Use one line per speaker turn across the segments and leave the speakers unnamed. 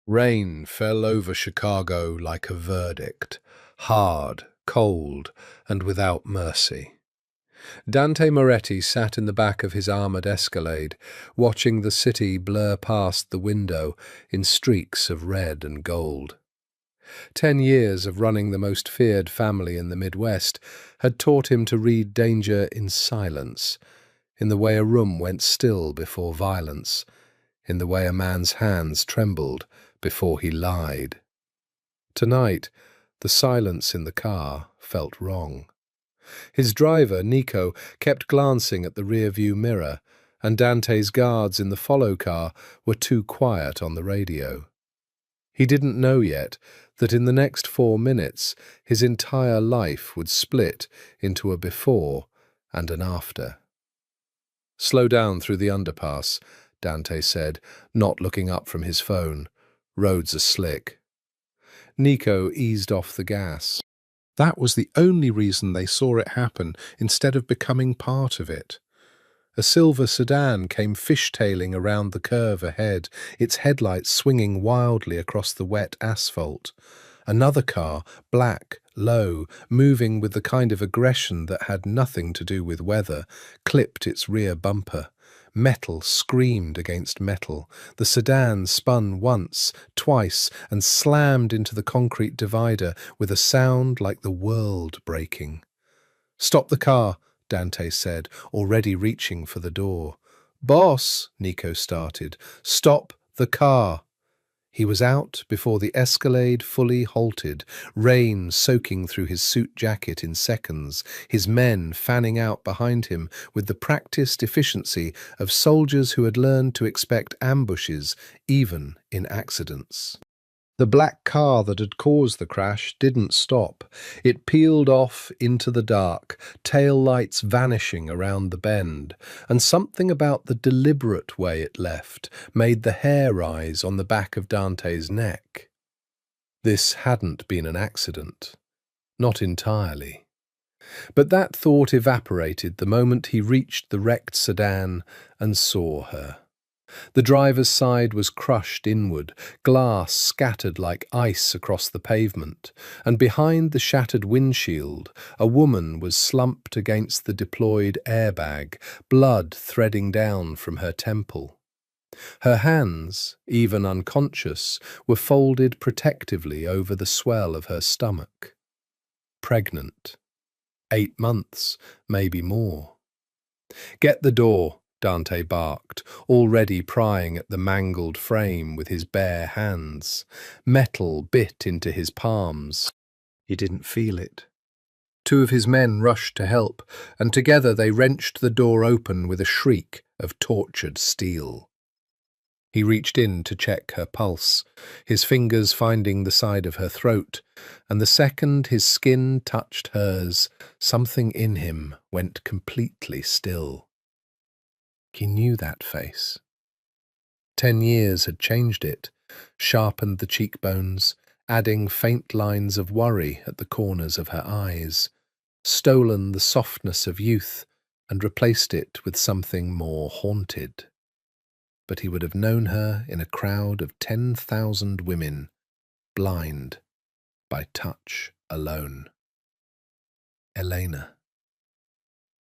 Rain fell over Chicago like a verdict, hard, cold, and without mercy. Dante Moretti sat in the back of his armoured Escalade, watching the city blur past the window in streaks of red and gold. 10 years of running the most feared family in the Midwest had taught him to read danger in silence, in the way a room went still before violence, in the way a man's hands trembled before he lied. Tonight, the silence in the car felt wrong. His driver, Nico, kept glancing at the rear-view mirror, and Dante's guards in the follow car were too quiet on the radio. He didn't know yet that in the next 4 minutes his entire life would split into a before and an after. "Slow down through the underpass," Dante said, not looking up from his phone. "Roads are slick." Nico eased off the gas. That was the only reason they saw it happen, instead of becoming part of it. A silver sedan came fishtailing around the curve ahead, its headlights swinging wildly across the wet asphalt. Another car, black, low, moving with the kind of aggression that had nothing to do with weather, clipped its rear bumper. Metal screamed against metal. The sedan spun once, twice, and slammed into the concrete divider with a sound like the world breaking. "Stop the car," Dante said, already reaching for the door. "Boss," Nico started. "Stop the car." He was out before the Escalade fully halted, rain soaking through his suit jacket in seconds, his men fanning out behind him with the practiced efficiency of soldiers who had learned to expect ambushes, even in accidents. The black car that had caused the crash didn't stop. It peeled off into the dark, tail lights vanishing around the bend, and something about the deliberate way it left made the hair rise on the back of Dante's neck. This hadn't been an accident. Not entirely. But that thought evaporated the moment he reached the wrecked sedan and saw her. The driver's side was crushed inward, glass scattered like ice across the pavement, and behind the shattered windshield, a woman was slumped against the deployed airbag, blood threading down from her temple. Her hands, even unconscious, were folded protectively over the swell of her stomach. Pregnant. 8 months, maybe more. "Get the door," Dante barked, already prying at the mangled frame with his bare hands. Metal bit into his palms. He didn't feel it. 2 of his men rushed to help, and together they wrenched the door open with a shriek of tortured steel. He reached in to check her pulse, his fingers finding the side of her throat, and the second his skin touched hers, something in him went completely still. He knew that face. 10 years had changed it, sharpened the cheekbones, adding faint lines of worry at the corners of her eyes, stolen the softness of youth and replaced it with something more haunted. But he would have known her in a crowd of 10,000 women, blind by touch alone. Elena.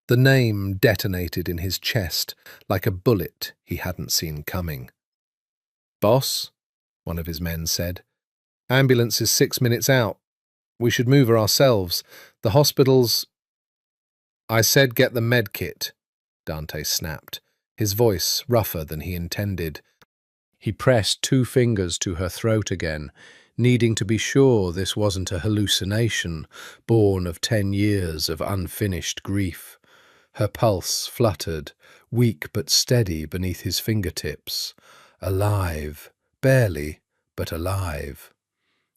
The name detonated in his chest like a bullet he hadn't seen coming. "Boss," one of his men said, "ambulance is 6 minutes out. We should move her ourselves. The hospital's—" "I said get the med kit," Dante snapped, his voice rougher than he intended. He pressed 2 fingers to her throat again, needing to be sure this wasn't a hallucination born of 10 years of unfinished grief. Her pulse fluttered, weak but steady beneath his fingertips. Alive, barely, but alive.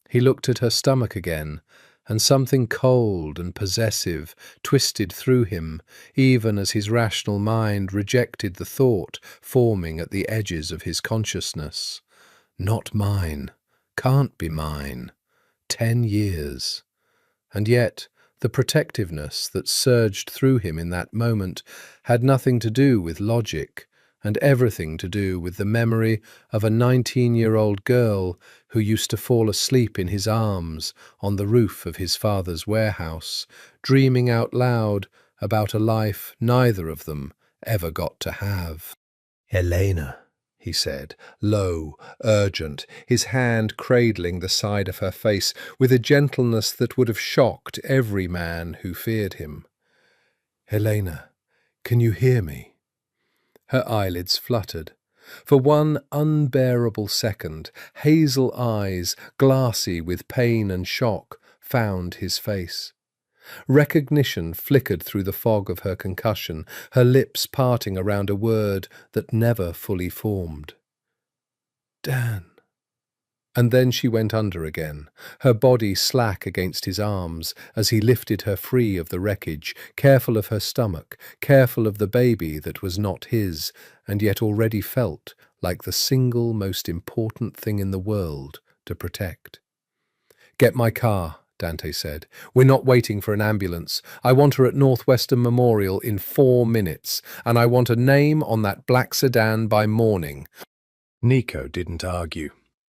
He looked at her stomach again, and something cold and possessive twisted through him, even as his rational mind rejected the thought forming at the edges of his consciousness. Not mine, can't be mine. 10 years. And yet, the protectiveness that surged through him in that moment had nothing to do with logic, and everything to do with the memory of a 19-year-old girl who used to fall asleep in his arms on the roof of his father's warehouse, dreaming out loud about a life neither of them ever got to have. "Elena," he said, low, urgent, his hand cradling the side of her face with a gentleness that would have shocked every man who feared him. "Elena, can you hear me?" Her eyelids fluttered. For one unbearable second, hazel eyes, glassy with pain and shock, found his face. Recognition flickered through the fog of her concussion, her lips parting around a word that never fully formed. "Dan." And then she went under again, her body slack against his arms as he lifted her free of the wreckage, careful of her stomach, careful of the baby that was not his, and yet already felt like the single most important thing in the world to protect. "Get my car," Dante said. "We're not waiting for an ambulance. I want her at Northwestern Memorial in 4 minutes, and I want a name on that black sedan by morning." Nico didn't argue.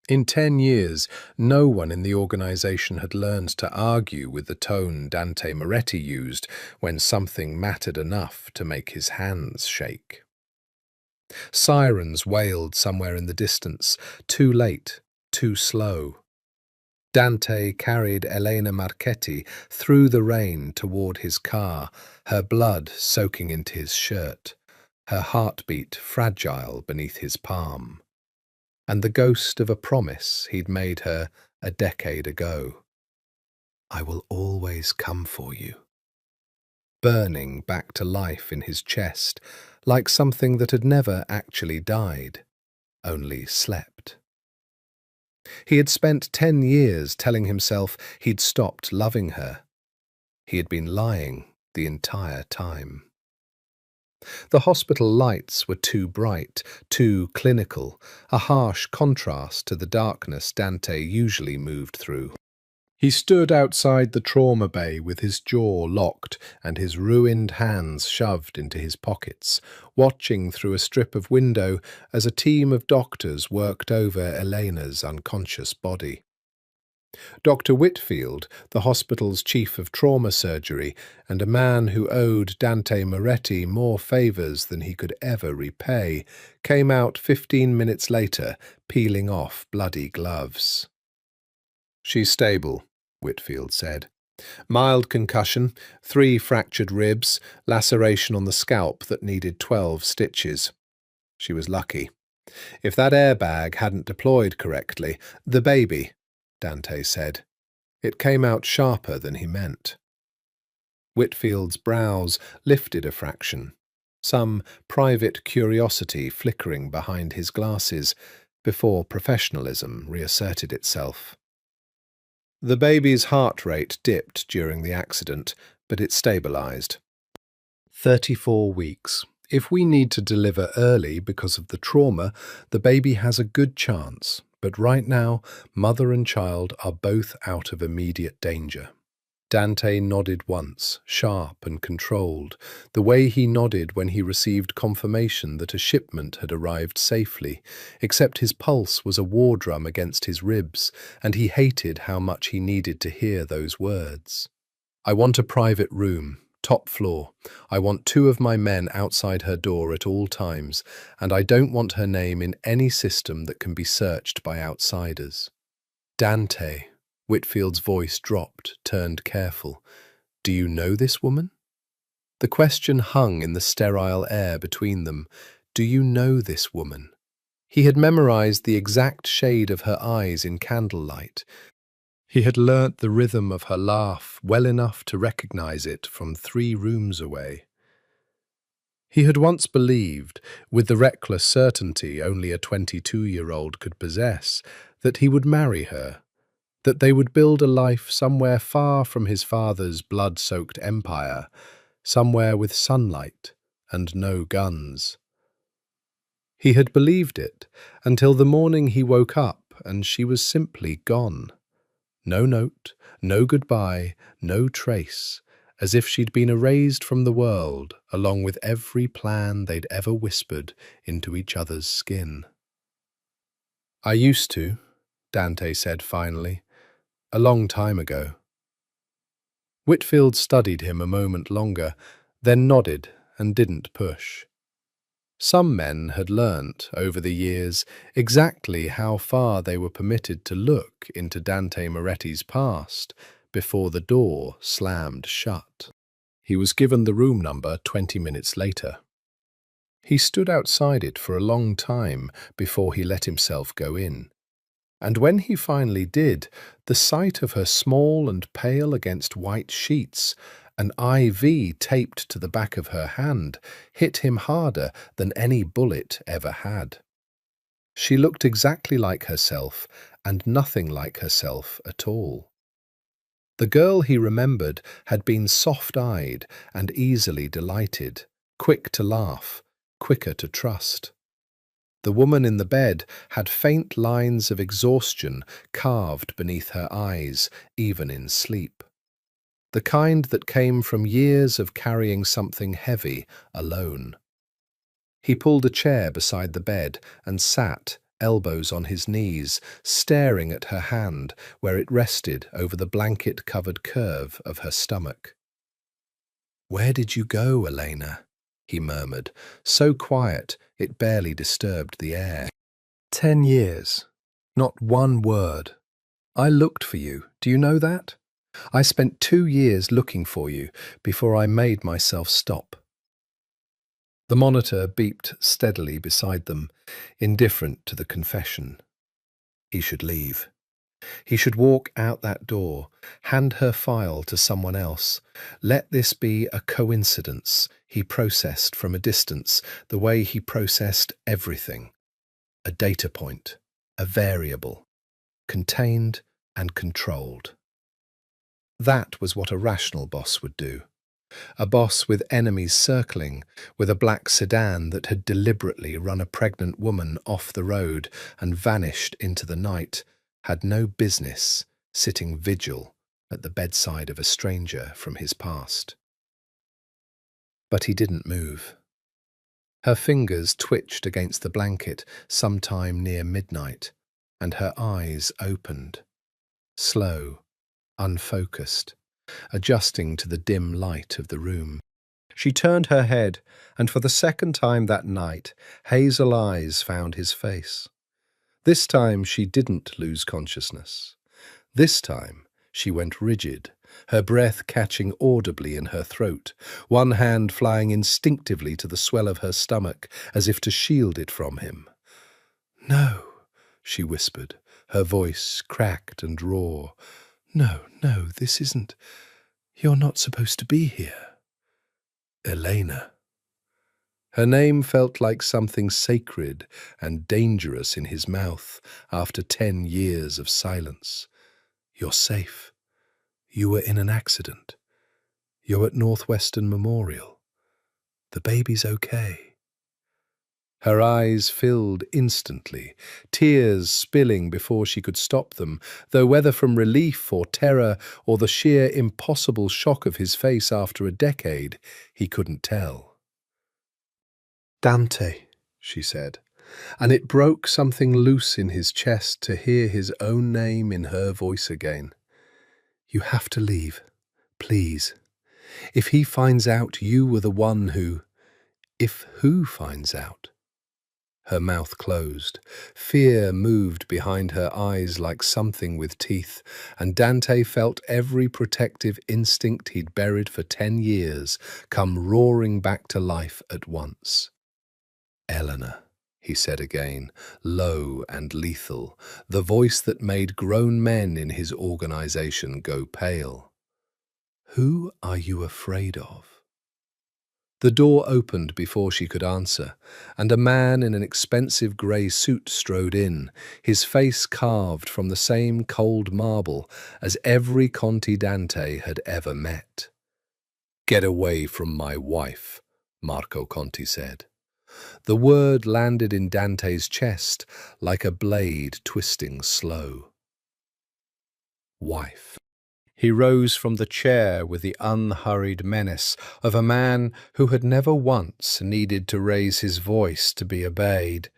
In 10 years, no one in the organization had learned to argue with the tone Dante Moretti used when something mattered enough to make his hands shake. Sirens wailed somewhere in the distance, too late, too slow. Dante carried Elena Marchetti through the rain toward his car, her blood soaking into his shirt, her heartbeat fragile beneath his palm, and the ghost of a promise he'd made her a decade ago. "I will always come for you," burning back to life in his chest, like something that had never actually died, only slept. He had spent 10 years telling himself he'd stopped loving her. He had been lying the entire time. The hospital lights were too bright, too clinical, a harsh contrast to the darkness Dante usually moved through. He stood outside the trauma bay with his jaw locked and his ruined hands shoved into his pockets, watching through a strip of window as a team of doctors worked over Elena's unconscious body. Dr. Whitfield, the hospital's chief of trauma surgery, and a man who owed Dante Moretti more favours than he could ever repay, came out 15 minutes later, peeling off bloody gloves. "She's stable," Whitfield said. "Mild concussion, 3 fractured ribs, laceration on the scalp that needed 12 stitches. She was lucky. If that airbag hadn't deployed correctly, the baby," Dante said. It came out sharper than he meant. Whitfield's brows lifted a fraction, some private curiosity flickering behind his glasses, before professionalism reasserted itself. "The baby's heart rate dipped during the accident, but it stabilized. 34 weeks. If we need to deliver early because of the trauma, the baby has a good chance, but right now, mother and child are both out of immediate danger." Dante nodded once, sharp and controlled, the way he nodded when he received confirmation that a shipment had arrived safely, except his pulse was a war drum against his ribs, and he hated how much he needed to hear those words. "I want a private room, top floor. I want 2 of my men outside her door at all times, and I don't want her name in any system that can be searched by outsiders." "Dante," Whitfield's voice dropped, turned careful. "Do you know this woman?" The question hung in the sterile air between them. Do you know this woman? He had memorized the exact shade of her eyes in candlelight. He had learnt the rhythm of her laugh well enough to recognize it from 3 rooms away. He had once believed, with the reckless certainty only a 22-year-old could possess, that he would marry her, that they would build a life somewhere far from his father's blood-soaked empire, somewhere with sunlight and no guns. He had believed it until the morning he woke up and she was simply gone. No note, no goodbye, no trace, as if she'd been erased from the world, along with every plan they'd ever whispered into each other's skin. "I used to," Dante said finally, "a long time ago." Whitfield studied him a moment longer, then nodded and didn't push. Some men had learnt, over the years, exactly how far they were permitted to look into Dante Moretti's past before the door slammed shut. He was given the room number 20 minutes later. He stood outside it for a long time before he let himself go in. And when he finally did, the sight of her small and pale against white sheets, an IV taped to the back of her hand, hit him harder than any bullet ever had. She looked exactly like herself, and nothing like herself at all. The girl he remembered had been soft-eyed and easily delighted, quick to laugh, quicker to trust. The woman in the bed had faint lines of exhaustion carved beneath her eyes, even in sleep. The kind that came from years of carrying something heavy alone. He pulled a chair beside the bed and sat, elbows on his knees, staring at her hand where it rested over the blanket-covered curve of her stomach. "Where did you go, Elena?" he murmured, so quiet it barely disturbed the air. 10 years. Not one word. I looked for you, do you know that? I spent 2 years looking for you before I made myself stop. The monitor beeped steadily beside them, indifferent to the confession. He should leave. He should walk out that door, hand her file to someone else. Let this be a coincidence he processed from a distance, the way he processed everything. A data point, a variable, contained and controlled. That was what a rational boss would do. A boss with enemies circling, with a black sedan that had deliberately run a pregnant woman off the road and vanished into the night, had no business sitting vigil at the bedside of a stranger from his past. But he didn't move. Her fingers twitched against the blanket sometime near midnight, and her eyes opened, slow, unfocused, adjusting to the dim light of the room. She turned her head, and for the second time that night, hazel eyes found his face. This time she didn't lose consciousness. This time she went rigid, her breath catching audibly in her throat, one hand flying instinctively to the swell of her stomach as if to shield it from him. "No," she whispered, her voice cracked and raw. "No, no, this isn't. You're not supposed to be here." Elena. Her name felt like something sacred and dangerous in his mouth after 10 years of silence. "You're safe. You were in an accident. You're at Northwestern Memorial. The baby's okay." Her eyes filled instantly, tears spilling before she could stop them, though whether from relief or terror or the sheer impossible shock of his face after a decade, he couldn't tell. "Dante," she said, and it broke something loose in his chest to hear his own name in her voice again. "You have to leave, please. If he finds out you were the one who—" "If who finds out?" Her mouth closed. Fear moved behind her eyes like something with teeth, and Dante felt every protective instinct he'd buried for 10 years come roaring back to life at once. "Eleanor," he said again, low and lethal, the voice that made grown men in his organization go pale. "Who are you afraid of?" The door opened before she could answer, and a man in an expensive grey suit strode in, his face carved from the same cold marble as every Conti Dante had ever met. "Get away from my wife," Marco Conti said. The word landed in Dante's chest like a blade twisting slow. Wife. He rose from the chair with the unhurried menace of a man who had never once needed to raise his voice to be obeyed,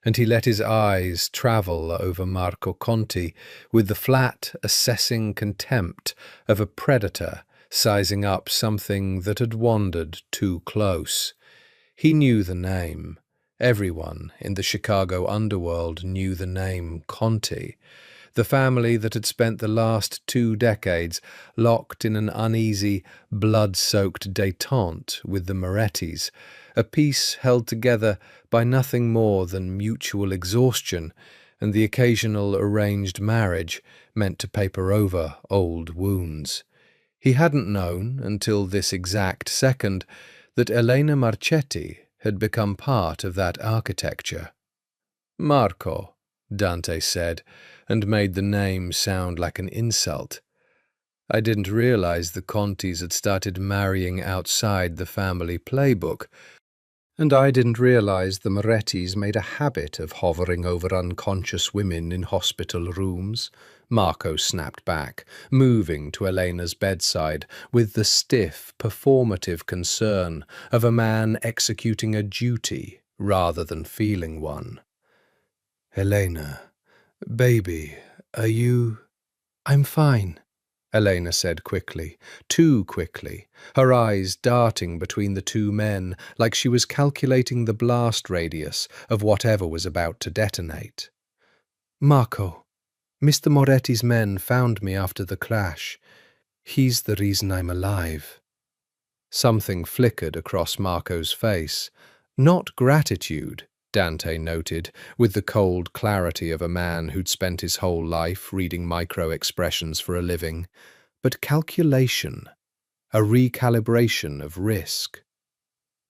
and he let his eyes travel over Marco Conti with the flat, assessing contempt of a predator sizing up something that had wandered too close. He knew the name. Everyone in the Chicago underworld knew the name Conti. The family that had spent the last 2 decades locked in an uneasy, blood-soaked détente with the Morettis, a peace held together by nothing more than mutual exhaustion and the occasional arranged marriage meant to paper over old wounds. He hadn't known, until this exact second, that Elena Marchetti had become part of that architecture. "Marco," Dante said, and made the name sound like an insult. "I didn't realize the Contis had started marrying outside the family playbook, and I didn't realize the Morettis made a habit of hovering over unconscious women in hospital rooms." Marco snapped back, moving to Elena's bedside with the stiff, performative concern of a man executing a duty rather than feeling one. "Elena, baby, are you—" "I'm fine," Elena said quickly, too quickly, her eyes darting between the two men like she was calculating the blast radius of whatever was about to detonate. "Marco, Mr. Moretti's men found me after the crash. He's the reason I'm alive." Something flickered across Marco's face. Not gratitude, Dante noted, with the cold clarity of a man who'd spent his whole life reading micro-expressions for a living, but calculation, a recalibration of risk.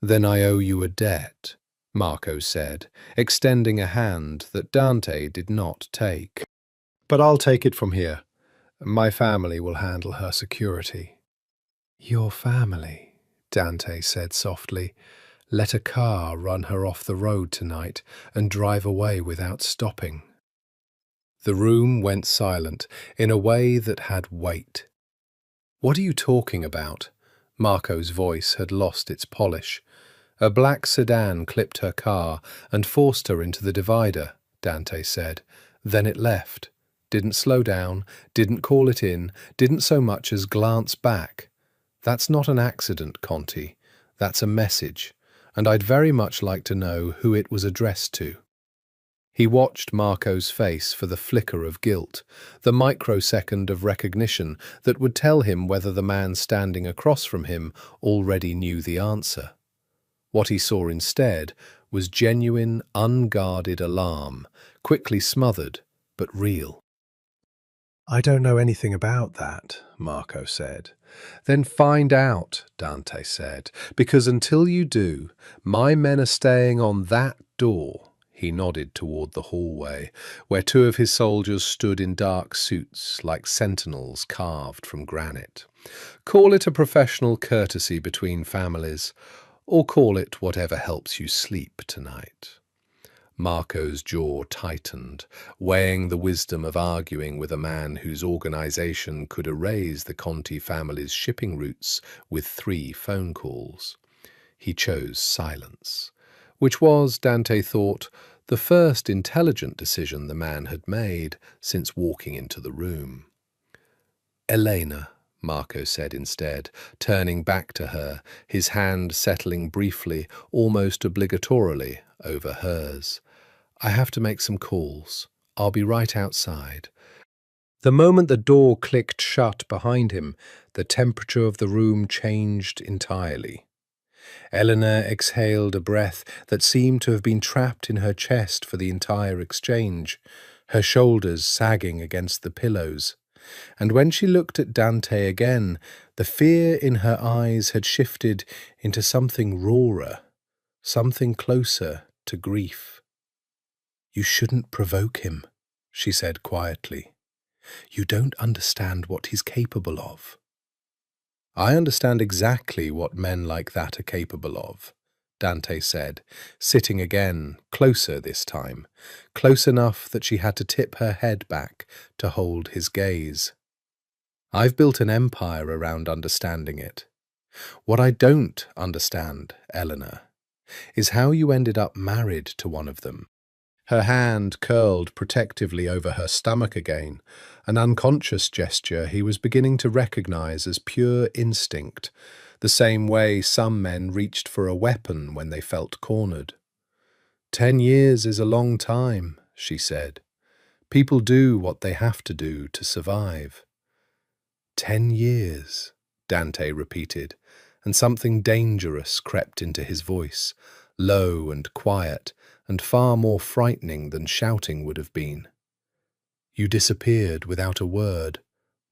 "Then I owe you a debt," Marco said, extending a hand that Dante did not take. "But I'll take it from here. My family will handle her security." "Your family," Dante said softly. "Let a car run her off the road tonight and drive away without stopping." The room went silent in a way that had weight. "What are you talking about?" Marco's voice had lost its polish. "A black sedan clipped her car and forced her into the divider," Dante said. "Then it left. Didn't slow down, didn't call it in, didn't so much as glance back. That's not an accident, Conti. That's a message, and I'd very much like to know who it was addressed to." He watched Marco's face for the flicker of guilt, the microsecond of recognition that would tell him whether the man standing across from him already knew the answer. What he saw instead was genuine, unguarded alarm, quickly smothered, but real. "I don't know anything about that," Marco said. "Then find out," Dante said, "because until you do, my men are staying on that door." He nodded toward the hallway, where 2 of his soldiers stood in dark suits like sentinels carved from granite. "Call it a professional courtesy between families, or call it whatever helps you sleep tonight." Marco's jaw tightened, weighing the wisdom of arguing with a man whose organization could erase the Conti family's shipping routes with 3 phone calls. He chose silence, which was, Dante thought, the first intelligent decision the man had made since walking into the room. "Elena," Marco said instead, turning back to her, his hand settling briefly, almost obligatorily, over hers. "I have to make some calls. I'll be right outside." The moment the door clicked shut behind him, the temperature of the room changed entirely. Eleanor exhaled a breath that seemed to have been trapped in her chest for the entire exchange, her shoulders sagging against the pillows. And when she looked at Dante again, the fear in her eyes had shifted into something rawer, something closer to grief. "You shouldn't provoke him," she said quietly. "You don't understand what he's capable of." "I understand exactly what men like that are capable of," Dante said, sitting again, closer this time, close enough that she had to tip her head back to hold his gaze. I've built an empire around understanding it. What I don't understand, Eleanor, is how you ended up married to one of them. Her hand curled protectively over her stomach again, an unconscious gesture he was beginning to recognize as pure instinct, the same way some men reached for a weapon when they felt cornered. 10 years is a long time, she said. People do what they have to do to survive. 10 years, Dante repeated, and something dangerous crept into his voice, low and quiet, and far more frightening than shouting would have been. You disappeared without a word,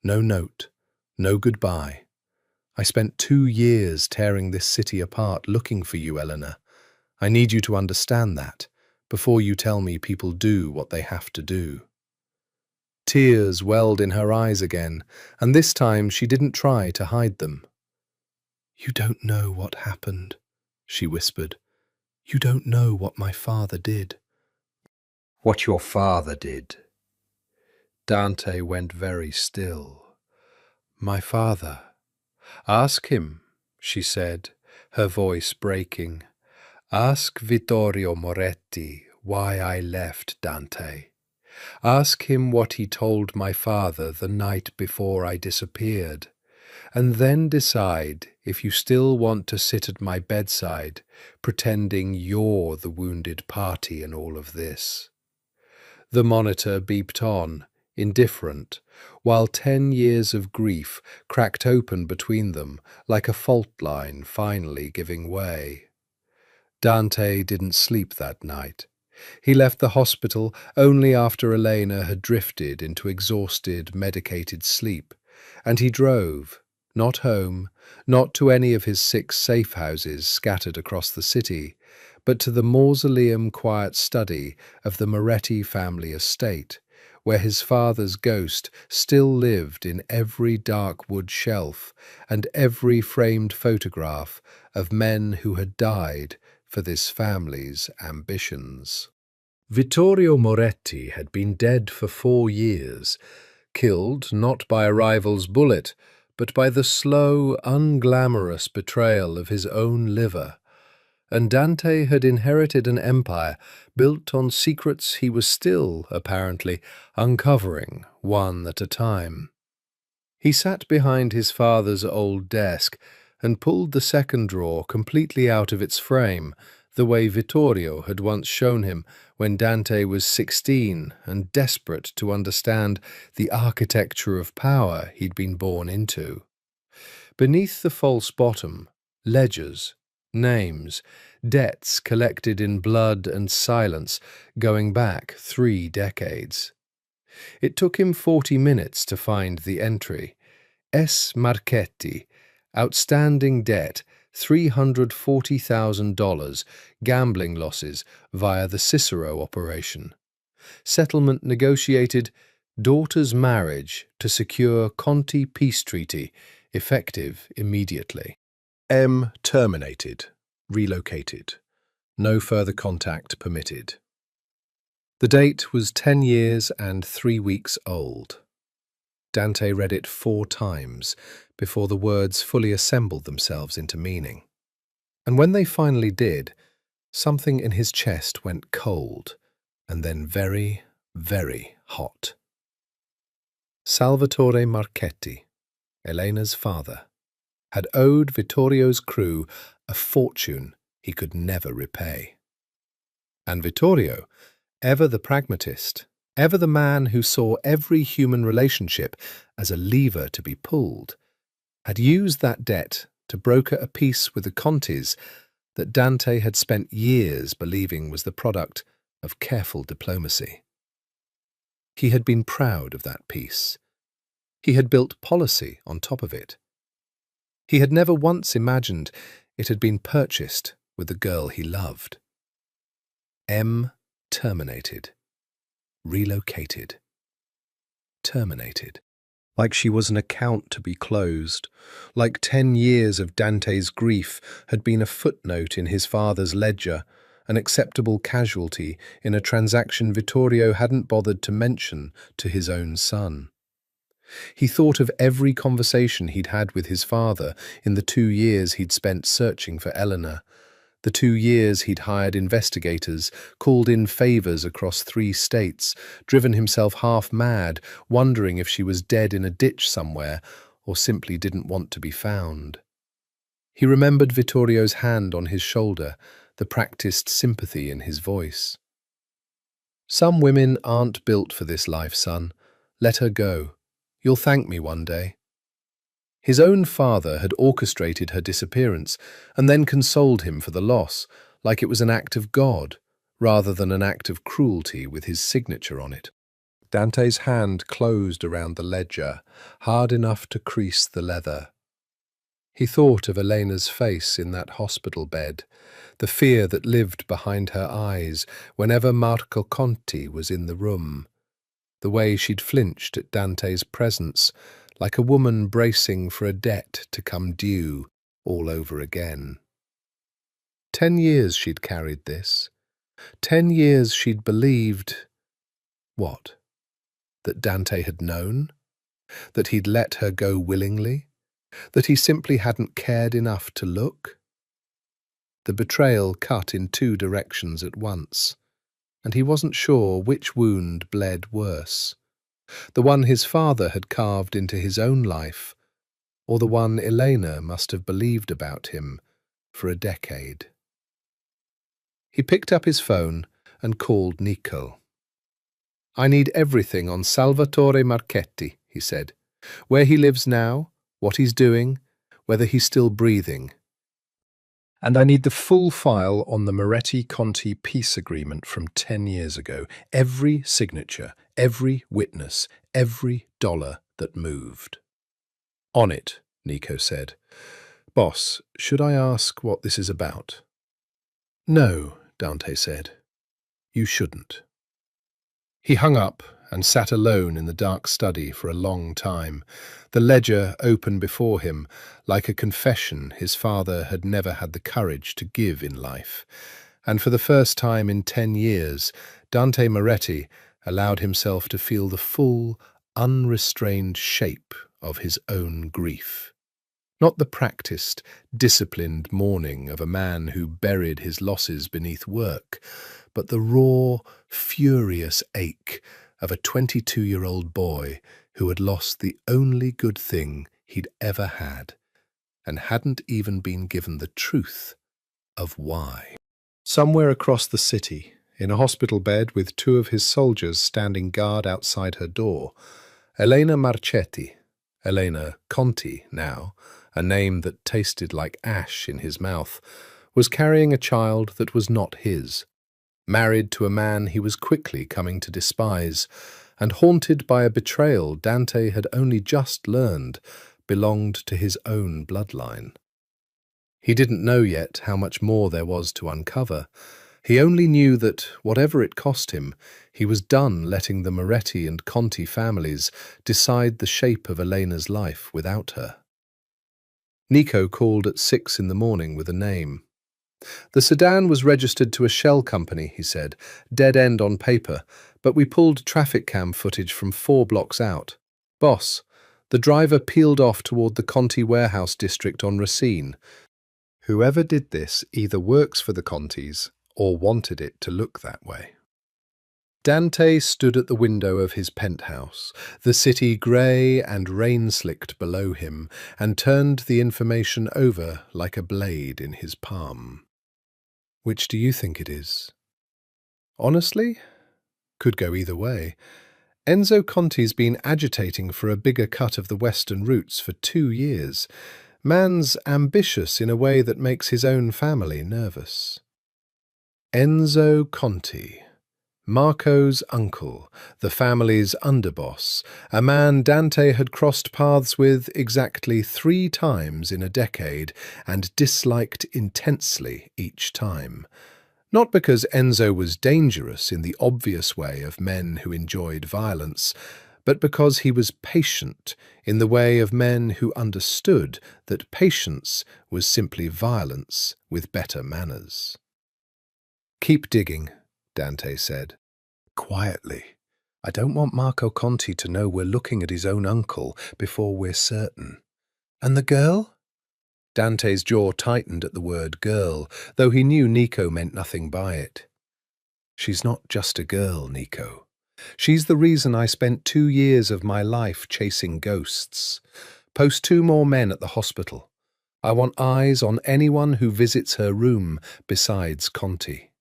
no note, no goodbye. I spent 2 years tearing this city apart looking for you, Eleanor. I need you to understand that, before you tell me people do what they have to do. Tears welled in her eyes again, and this time she didn't try to hide them. You don't know what happened, she whispered. You don't know what my father did.
What your father did?
Dante went very still. My father. Ask him, she said, her voice breaking. Ask Vittorio Moretti why I left, Dante. Ask him what he told my father the night before I disappeared, and then decide if you still want to sit at my bedside, pretending you're the wounded party in all of this. The monitor beeped on, indifferent, while 10 years of grief cracked open between them like a fault line finally giving way. Dante didn't sleep that night. He left the hospital only after Elena had drifted into exhausted, medicated sleep, and he drove, not home, not to any of his 6 safe houses scattered across the city, but to the mausoleum quiet study of the Moretti family estate, where his father's ghost still lived in every dark wood shelf and every framed photograph of men who had died for this family's ambitions. Vittorio Moretti had been dead for 4 years, killed not by a rival's bullet, but by the slow, unglamorous betrayal of his own liver, and Dante had inherited an empire built on secrets he was still, apparently, uncovering one at a time. He sat behind his father's old desk and pulled the second drawer completely out of its frame, the way Vittorio had once shown him when Dante was 16 and desperate to understand the architecture of power he'd been born into. Beneath the false bottom, ledgers, names, debts collected in blood and silence going back 3 decades. It took him 40 minutes to find the entry. S. Marchetti, outstanding debt, $340,000, gambling losses via the Cicero operation. Settlement negotiated, daughter's marriage to secure Conti peace treaty, effective immediately. M. terminated, relocated. No further contact permitted. The date was 10 years and 3 weeks old. Dante read it 4 times before the words fully assembled themselves into meaning. And when they finally did, something in his chest went cold and then very, very hot. Salvatore Marchetti, Elena's father, had owed Vittorio's crew a fortune he could never repay. And Vittorio, ever the pragmatist, ever the man who saw every human relationship as a lever to be pulled, had used that debt to broker a peace with the Contis that Dante had spent years believing was the product of careful diplomacy. He had been proud of that peace. He had built policy on top of it. He had never once imagined it had been purchased with the girl he loved. M. terminated. Relocated. Terminated. Like she was an account to be closed, like 10 years of Dante's grief had been a footnote in his father's ledger, an acceptable casualty in a transaction Vittorio hadn't bothered to mention to his own son. He thought of every conversation he'd had with his father in the 2 years he'd spent searching for Eleanor, the 2 years he'd hired investigators, called in favors across 3 states, driven himself half mad, wondering if she was dead in a ditch somewhere or simply didn't want to be found. He remembered Vittorio's hand on his shoulder, the practiced sympathy in his voice. "Some women aren't built for this life, son. Let her go. You'll thank me one day." His own father had orchestrated her disappearance and then consoled him for the loss, like it was an act of God, rather than an act of cruelty with his signature on it. Dante's hand closed around the ledger, hard enough to crease the leather. He thought of Elena's face in that hospital bed, the fear that lived behind her eyes whenever Marco Conti was in the room, the way she'd flinched at Dante's presence, like a woman bracing for a debt to come due all over again. 10 years she'd carried this. 10 years she'd believed... What? That Dante had known? That he'd let her go willingly? That he simply hadn't cared enough to look? The betrayal cut in 2 directions at once, and he wasn't sure which wound bled worse. The one his father had carved into his own life, or the one Elena must have believed about him for a decade. He picked up his phone and called Nico. "I need everything on Salvatore Marchetti," he said. "Where he lives now, what he's doing, whether he's still breathing. And I need the full file on the Moretti-Conti peace agreement from 10 years ago. Every signature, every witness, every dollar that moved." "On it," Nico said. "Boss, should I ask what this is about?" "No," Dante said. "You shouldn't." He hung up and sat alone in the dark study for a long time, the ledger open before him, like a confession his father had never had the courage to give in life. And for the first time in 10 years, Dante Moretti allowed himself to feel the full, unrestrained shape of his own grief. Not the practiced, disciplined mourning of a man who buried his losses beneath work, but the raw, furious ache of a 22-year-old boy who had lost the only good thing he'd ever had and hadn't even been given the truth of why. Somewhere across the city, in a hospital bed with 2 of his soldiers standing guard outside her door, Elena Marchetti, Elena Conti now, a name that tasted like ash in his mouth, was carrying a child that was not his, married to a man he was quickly coming to despise, and haunted by a betrayal Dante had only just learned belonged to his own bloodline. He didn't know yet how much more there was to uncover. He only knew that, whatever it cost him, he was done letting the Moretti and Conti families decide the shape of Elena's life without her. Nico called at 6 in the morning with a name. "The sedan was registered to a shell company," he said, "dead end on paper, but we pulled traffic cam footage from 4 blocks out. Boss, the driver peeled off toward the Conti warehouse district on Racine. Whoever did this either works for the Contis or wanted it to look that way." Dante stood at the window of his penthouse, the city grey and rain-slicked below him, and turned the information over like a blade in his palm. "Which do you think it is?" "Honestly? Could go either way. Enzo Conti's been agitating for a bigger cut of the western routes for 2 years. Man's ambitious in a way that makes his own family nervous." Enzo Conti, Marco's uncle, the family's underboss, a man Dante had crossed paths with exactly 3 times in a decade and disliked intensely each time. Not because Enzo was dangerous in the obvious way of men who enjoyed violence, but because he was patient in the way of men who understood that patience was simply violence with better manners. "Keep digging," Dante said. "Quietly. I don't want Marco Conti to know we're looking at his own uncle before we're certain. And the girl? Dante's jaw tightened at the word girl, though he knew Nico meant nothing by it. She's not just a girl, Nico. She's the reason I spent 2 years of my life chasing ghosts. Post 2 more men at the hospital. I want eyes on anyone who visits her room besides Conti.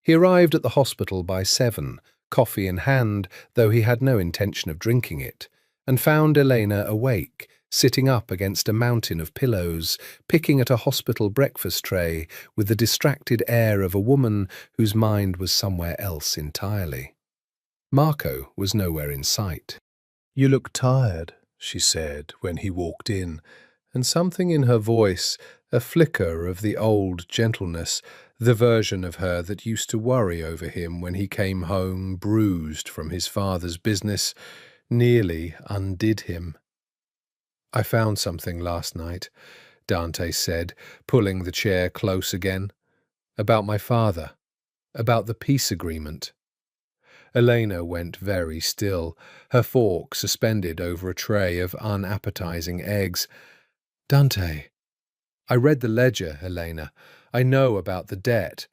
He arrived at the hospital by 7, coffee in hand, though he had no intention of drinking it, and found Elena awake, sitting up against a mountain of pillows, picking at a hospital breakfast tray with the distracted air of a woman whose mind was somewhere else entirely. Marco was nowhere in sight. "You look tired," she said when he walked in, and something in her voice, a flicker of the old gentleness, the version of her that used to worry over him when he came home bruised from his father's business, nearly undid him. "I found something last night," Dante said, pulling the chair close again. "About my father. About the peace agreement." Elena went very still, her fork suspended over a tray of unappetizing eggs. "Dante, I read the ledger, Elena. I know about the debt.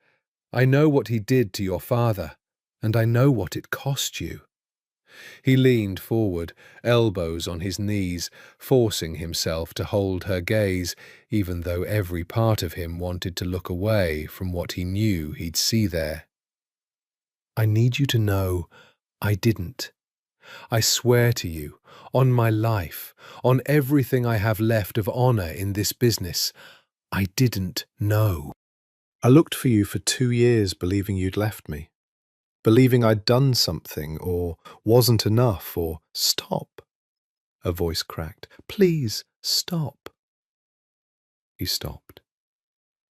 I know what he did to your father, and I know what it cost you." He leaned forward, elbows on his knees, forcing himself to hold her gaze, even though every part of him wanted to look away from what he knew he'd see there. "I need you to know I didn't. I swear to you, on my life, on everything I have left of honor in this business, I didn't know. I looked for you for 2 years believing you'd left me, believing I'd done something or wasn't enough or stop." A voice cracked. "Please, stop." He stopped.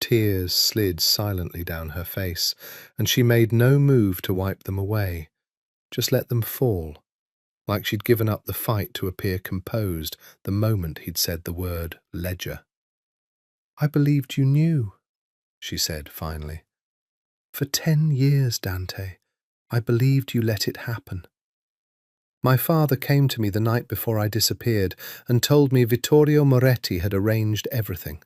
Tears slid silently down her face, and she made no move to wipe them away, just let them fall, like she'd given up the fight to appear composed the moment he'd said the word ledger. "I believed you knew," she said finally. "For 10 years, Dante, I believed you let it happen. My father came to me the night before I disappeared and told me Vittorio Moretti had arranged everything,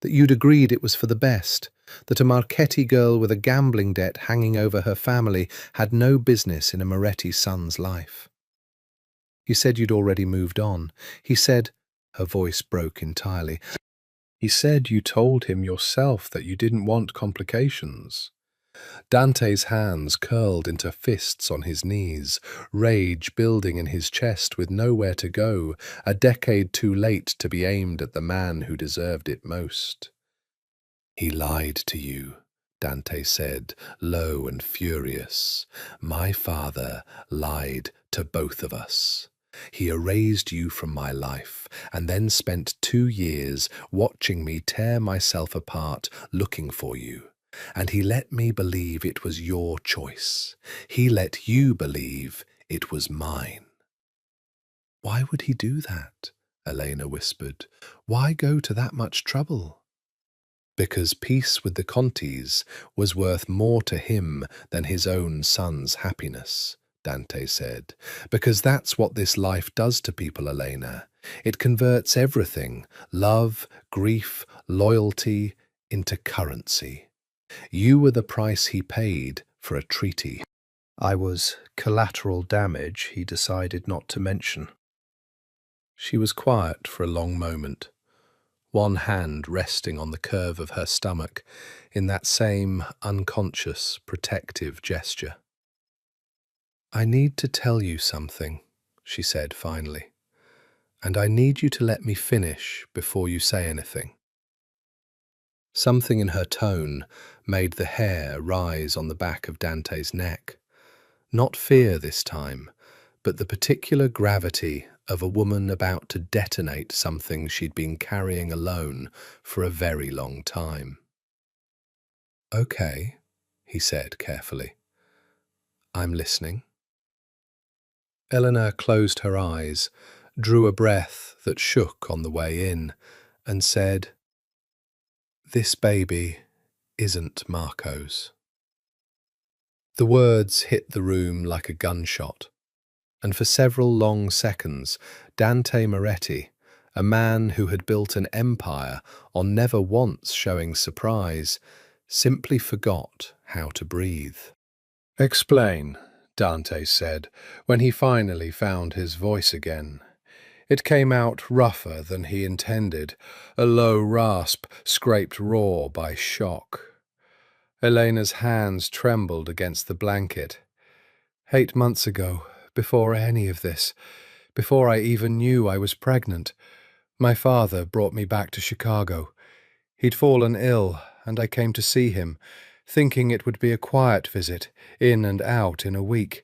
that you'd agreed it was for the best, that a Marchetti girl with a gambling debt hanging over her family had no business in a Moretti son's life. He said you'd already moved on. He said," her voice broke entirely, "he said you told him yourself that you didn't want complications." Dante's hands curled into fists on his knees, rage building in his chest with nowhere to go, a decade too late to be aimed at the man who deserved it most. "He lied to you," Dante said, low and furious. "My father lied to both of us. He erased you from my life and then spent 2 years watching me tear myself apart looking for you. And he let me believe it was your choice. He let you believe it was mine." "Why would he do that?" Elena whispered. "Why go to that much trouble?" "Because peace with the Contis was worth more to him than his own son's happiness," Dante said. "Because that's what this life does to people, Elena. It converts everything, love, grief, loyalty, into currency. You were the price he paid for a treaty. I was collateral damage he decided not to mention." She was quiet for a long moment, one hand resting on the curve of her stomach in that same unconscious, protective gesture. "I need to tell you something," she said finally, "and I need you to let me finish before you say anything." Something in her tone made the hair rise on the back of Dante's neck. Not fear this time, but the particular gravity of a woman about to detonate something she'd been carrying alone for a very long time. "Okay," he said carefully. "I'm listening." Eleanor closed her eyes, drew a breath that shook on the way in, and said, "This baby isn't Marco's." The words hit the room like a gunshot, and for several long seconds, Dante Moretti, a man who had built an empire on never once showing surprise, simply forgot how to breathe. "Explain," Dante said, when he finally found his voice again. It came out rougher than he intended, a low rasp scraped raw by shock. Elena's hands trembled against the blanket. 8 months ago, before any of this, before I even knew I was pregnant, my father brought me back to Chicago. He'd fallen ill, and I came to see him, thinking it would be a quiet visit, in and out in a week.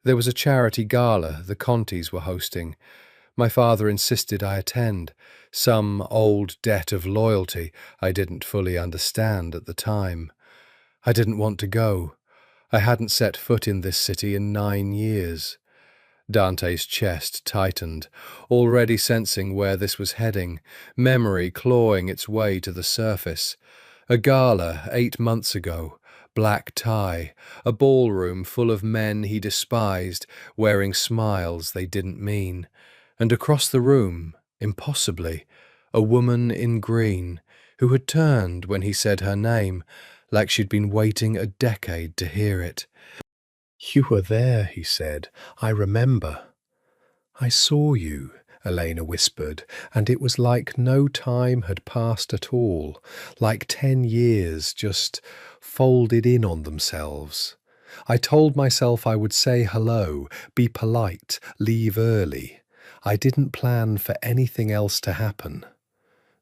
There was a charity gala the Contis were hosting. My father insisted I attend, some old debt of loyalty I didn't fully understand at the time. I didn't want to go. I hadn't set foot in this city in 9 years. Dante's chest tightened, already sensing where this was heading, memory clawing its way to the surface. A gala 8 months ago, black tie, a ballroom full of men he despised, wearing smiles they didn't mean. And across the room, impossibly, a woman in green, who had turned when he said her name, like she'd been waiting a decade to hear it. "You were there," he said. "I remember." "I saw you," Elena whispered, and it was like no time had passed at all, like 10 years just folded in on themselves. I told myself I would say hello, be polite, leave early. I didn't plan for anything else to happen.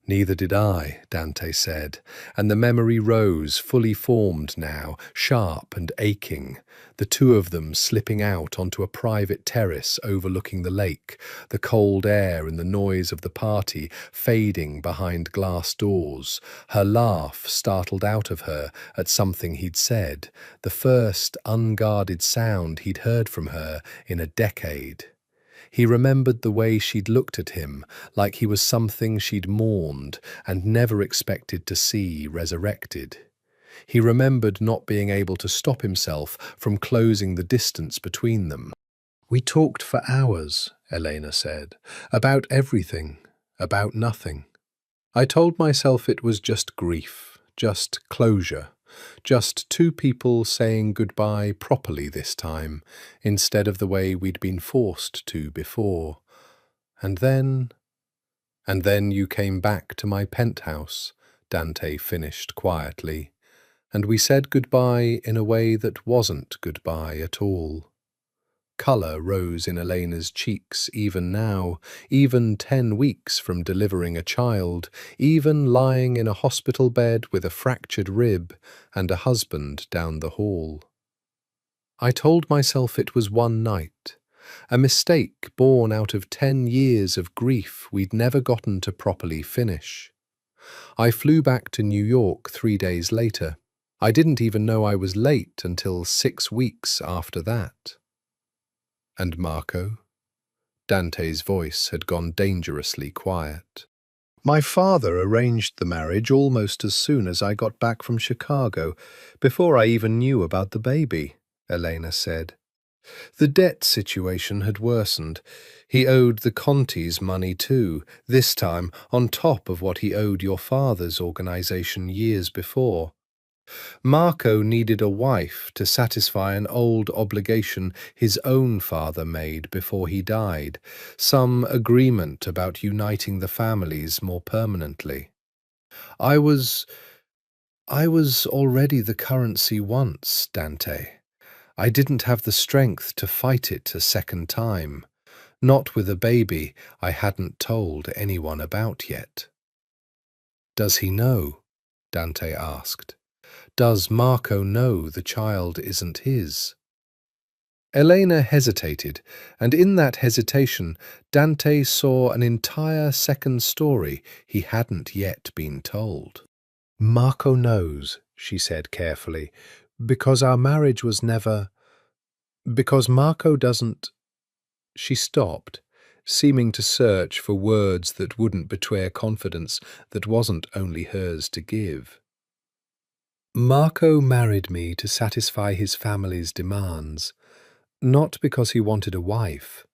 "Neither did I," Dante said, and the memory rose, fully formed now, sharp and aching, the two of them slipping out onto a private terrace overlooking the lake, the cold air and the noise of the party fading behind glass doors, her laugh startled out of her at something he'd said, the first unguarded sound he'd heard from her in a decade. He remembered the way she'd looked at him, like he was something she'd mourned and never expected to see resurrected. He remembered not being able to stop himself from closing the distance between them. "We talked for hours," Elena said, "about everything, about nothing. I told myself it was just grief, just closure. Just two people saying goodbye properly this time, instead of the way we'd been forced to before. And then you came back to my penthouse," Dante finished quietly, "and we said goodbye in a way that wasn't goodbye at all." Colour rose in Elena's cheeks even now, even 10 weeks from delivering a child, even lying in a hospital bed with a fractured rib and a husband down the hall. "I told myself it was one night, a mistake born out of 10 years of grief we'd never gotten to properly finish. I flew back to New York 3 days later. I didn't even know I was late until 6 weeks after that." "And Marco?" Dante's voice had gone dangerously quiet. "My father arranged the marriage almost as soon as I got back from Chicago, before I even knew about the baby," Elena said. "The debt situation had worsened. He owed the Contis money too, this time on top of what he owed your father's organization years before. Marco needed a wife to satisfy an old obligation his own father made before he died, some agreement about uniting the families more permanently. I was already the currency once, Dante. I didn't have the strength to fight it a second time, not with a baby I hadn't told anyone about yet." "Does he know?" Dante asked. "Does Marco know the child isn't his?" Elena hesitated, and in that hesitation, Dante saw an entire second story he hadn't yet been told. "Marco knows," she said carefully, "because our marriage was never... because Marco doesn't..." She stopped, seeming to search for words that wouldn't betray a confidence that wasn't only hers to give. Marco married me to satisfy his family's demands, not because he wanted a wife.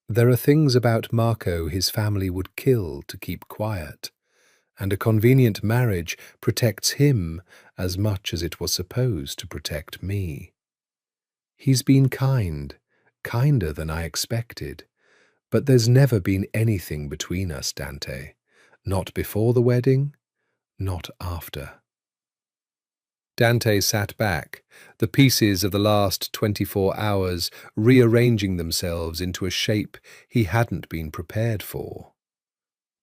There are things about Marco his family would kill to keep quiet, and a convenient marriage protects him as much as it was supposed to protect me. He's been kind, kinder than I expected, but there's never been anything between us, Dante. Not before the wedding, not after. Dante sat back, the pieces of the last 24 hours rearranging themselves into a shape he hadn't been prepared for.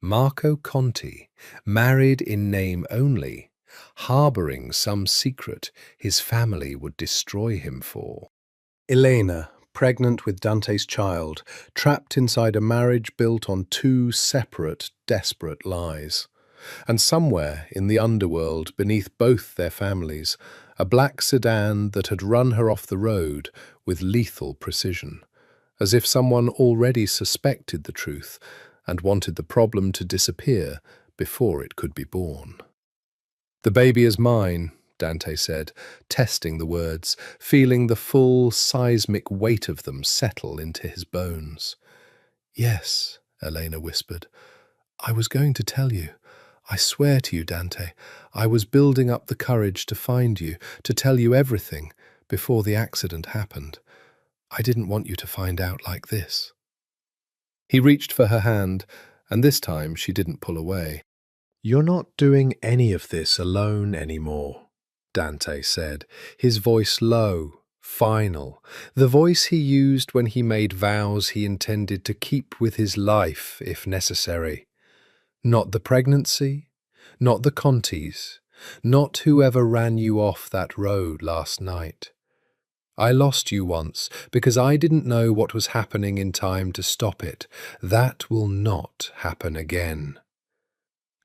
Marco Conti, married in name only, harbouring some secret his family would destroy him for. Elena, pregnant with Dante's child, trapped inside a marriage built on two separate, desperate lies. And somewhere in the underworld, beneath both their families, a black sedan that had run her off the road with lethal precision, as if someone already suspected the truth and wanted the problem to disappear before it could be born. "The baby is mine," Dante said, testing the words, feeling the full seismic weight of them settle into his bones. "Yes," Elena whispered. "I was going to tell you. I swear to you, Dante, I was building up the courage to find you, to tell you everything, before the accident happened. I didn't want you to find out like this." He reached for her hand, and this time she didn't pull away. "You're not doing any of this alone anymore," Dante said, his voice low, final, the voice he used when he made vows he intended to keep with his life if necessary. "Not the pregnancy, not the Contis, not whoever ran you off that road last night. I lost you once because I didn't know what was happening in time to stop it. That will not happen again."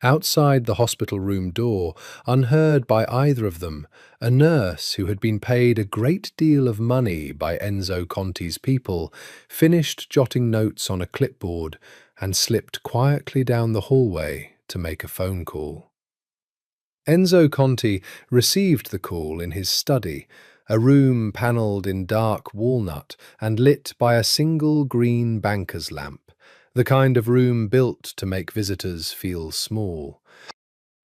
Outside the hospital room door, unheard by either of them, a nurse who had been paid a great deal of money by Enzo Conti's people finished jotting notes on a clipboard and slipped quietly down the hallway to make a phone call. Enzo Conti received the call in his study, a room panelled in dark walnut and lit by a single green banker's lamp, the kind of room built to make visitors feel small.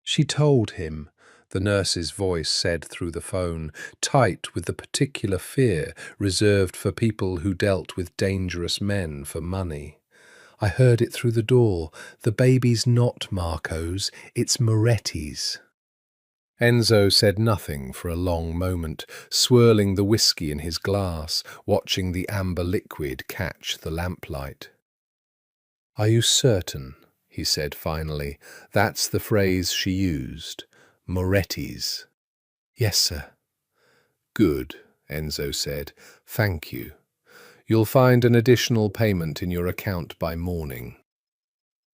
"She told him," the nurse's voice said through the phone, tight with the particular fear reserved for people who dealt with dangerous men for money. "I heard it through the door. The baby's not Marco's, it's Moretti's." Enzo said nothing for a long moment, swirling the whiskey in his glass, watching the amber liquid catch the lamplight. "Are you certain?" he said finally. "That's the phrase she used. Moretti's." "Yes, sir." "Good," Enzo said. "Thank you. You'll find an additional payment in your account by morning."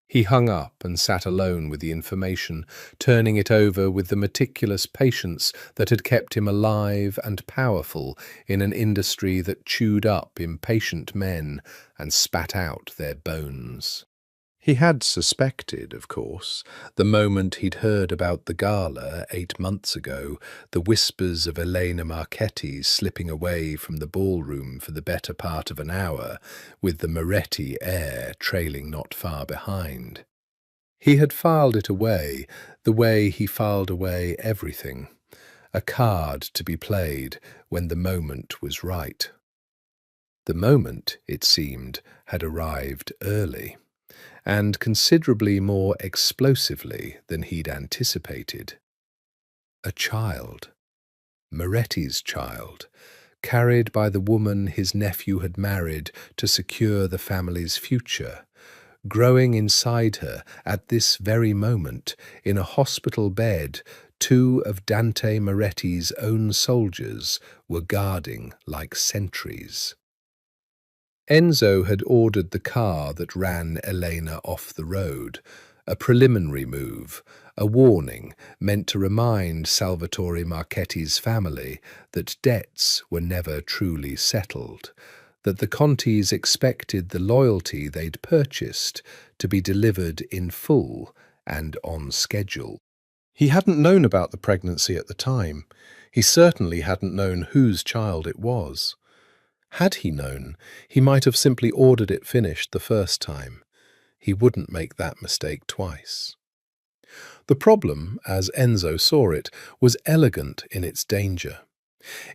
He hung up and sat alone with the information, turning it over with the meticulous patience that had kept him alive and powerful in an industry that chewed up impatient men and spat out their bones. He had suspected, of course, the moment he'd heard about the gala 8 months ago, the whispers of Elena Marchetti slipping away from the ballroom for the better part of an hour, with the Moretti heir trailing not far behind. He had filed it away, the way he filed away everything, a card to be played when the moment was right. The moment, it seemed, had arrived early, and considerably more explosively than he'd anticipated. A child, Moretti's child, carried by the woman his nephew had married to secure the family's future, growing inside her at this very moment, in a hospital bed, 2 of Dante Moretti's own soldiers were guarding like sentries. Enzo had ordered the car that ran Elena off the road, a preliminary move, a warning meant to remind Salvatore Marchetti's family that debts were never truly settled, that the Contis expected the loyalty they'd purchased to be delivered in full and on schedule. He hadn't known about the pregnancy at the time. He certainly hadn't known whose child it was. Had he known, he might have simply ordered it finished the first time. He wouldn't make that mistake twice. The problem, as Enzo saw it, was elegant in its danger.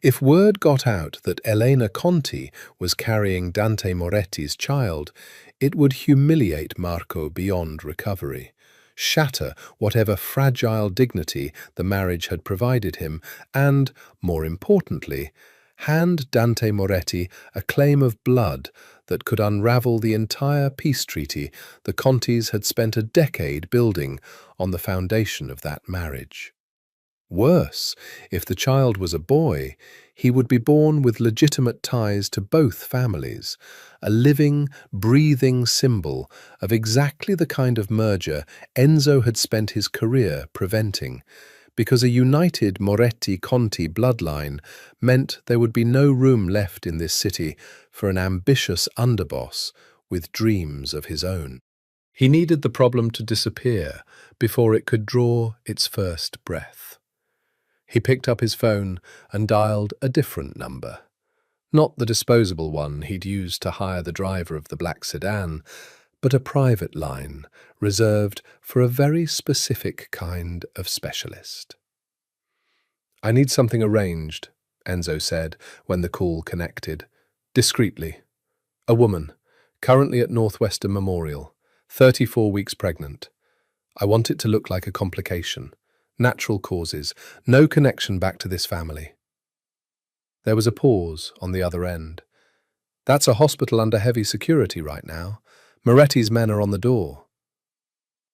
If word got out that Elena Conti was carrying Dante Moretti's child, it would humiliate Marco beyond recovery, shatter whatever fragile dignity the marriage had provided him, and, more importantly, hand Dante Moretti a claim of blood that could unravel the entire peace treaty the Contis had spent a decade building on the foundation of that marriage. Worse, if the child was a boy, he would be born with legitimate ties to both families, a living, breathing symbol of exactly the kind of merger Enzo had spent his career preventing, because a united Moretti-Conti bloodline meant there would be no room left in this city for an ambitious underboss with dreams of his own. He needed the problem to disappear before it could draw its first breath. He picked up his phone and dialed a different number. Not the disposable one he'd used to hire the driver of the black sedan, but a private line reserved for a very specific kind of specialist. "I need something arranged," Enzo said when the call connected. "Discreetly. A woman, currently at Northwestern Memorial, 34 weeks pregnant. I want it to look like a complication. Natural causes, no connection back to this family." There was a pause on the other end. "That's a hospital under heavy security right now. Moretti's men are on the door."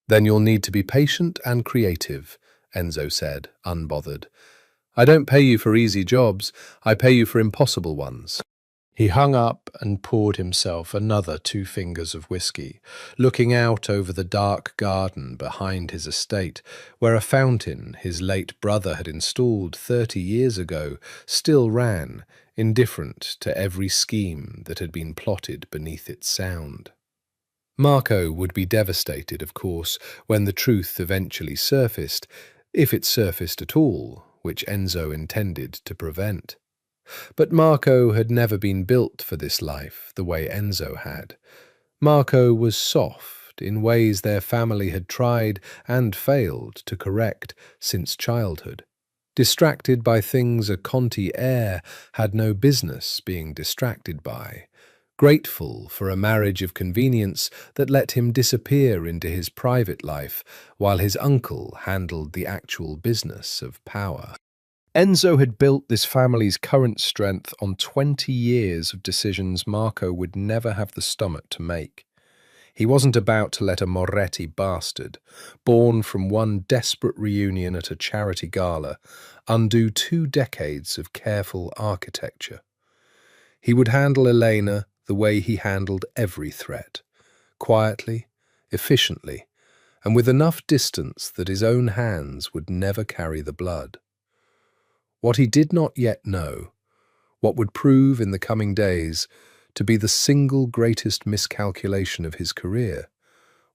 "Then you'll need to be patient and creative," Enzo said, unbothered. "I don't pay you for easy jobs, I pay you for impossible ones." He hung up and poured himself another 2 fingers of whiskey, looking out over the dark garden behind his estate, where a fountain his late brother had installed 30 years ago still ran, indifferent to every scheme that had been plotted beneath its sound. Marco would be devastated, of course, when the truth eventually surfaced, if it surfaced at all, which Enzo intended to prevent. But Marco had never been built for this life the way Enzo had. Marco was soft in ways their family had tried and failed to correct since childhood, distracted by things a Conti heir had no business being distracted by, grateful for a marriage of convenience that let him disappear into his private life while his uncle handled the actual business of power. Enzo had built this family's current strength on 20 years of decisions Marco would never have the stomach to make. He wasn't about to let a Moretti bastard, born from one desperate reunion at a charity gala, undo 2 decades of careful architecture. He would handle Elena the way he handled every threat, quietly, efficiently, and with enough distance that his own hands would never carry the blood. What he did not yet know, what would prove in the coming days to be the single greatest miscalculation of his career,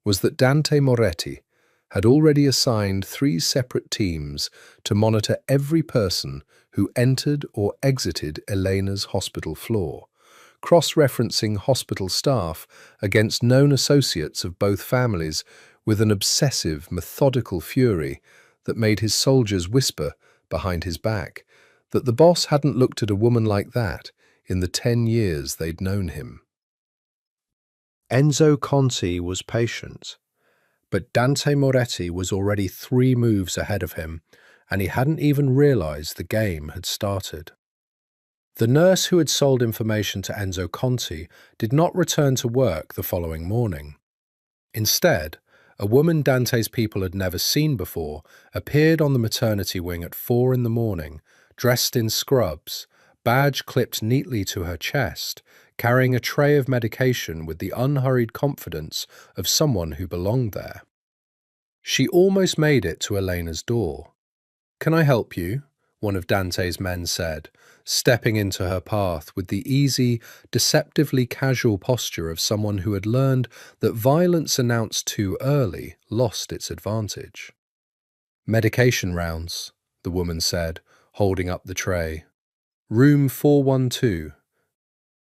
was that Dante Moretti had already assigned 3 separate teams to monitor every person who entered or exited Elena's hospital floor, cross-referencing hospital staff against known associates of both families with an obsessive, methodical fury that made his soldiers whisper behind his back that the boss hadn't looked at a woman like that in the 10 years they'd known him. Enzo Conti was patient, but Dante Moretti was already 3 moves ahead of him, and he hadn't even realized the game had started. The nurse who had sold information to Enzo Conti did not return to work the following morning. Instead, a woman Dante's people had never seen before appeared on the maternity wing at 4 in the morning, dressed in scrubs, badge clipped neatly to her chest, carrying a tray of medication with the unhurried confidence of someone who belonged there. She almost made it to Elena's door. "Can I help you?" one of Dante's men said, stepping into her path with the easy, deceptively casual posture of someone who had learned that violence announced too early lost its advantage. Medication rounds, the woman said, holding up the tray. Room 412.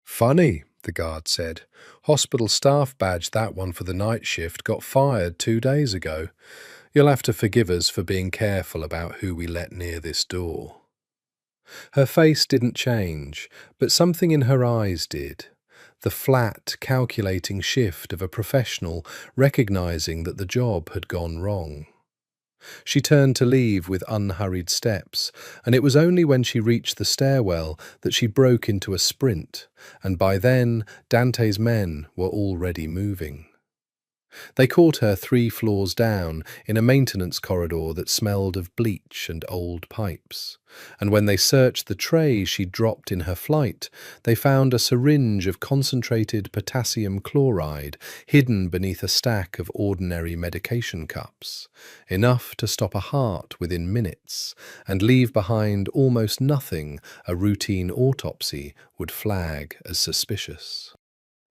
Funny, the guard said. Hospital staff badge that one for the night shift got fired 2 days ago. You'll have to forgive us for being careful about who we let near this door. Her face didn't change, but something in her eyes did. The flat, calculating shift of a professional recognizing that the job had gone wrong. She turned to leave with unhurried steps, and it was only when she reached the stairwell that she broke into a sprint, and by then Dante's men were already moving. They caught her 3 floors down in a maintenance corridor that smelled of bleach and old pipes, and when they searched the tray she'd dropped in her flight, they found a syringe of concentrated potassium chloride hidden beneath a stack of ordinary medication cups, enough to stop a heart within minutes and leave behind almost nothing a routine autopsy would flag as suspicious.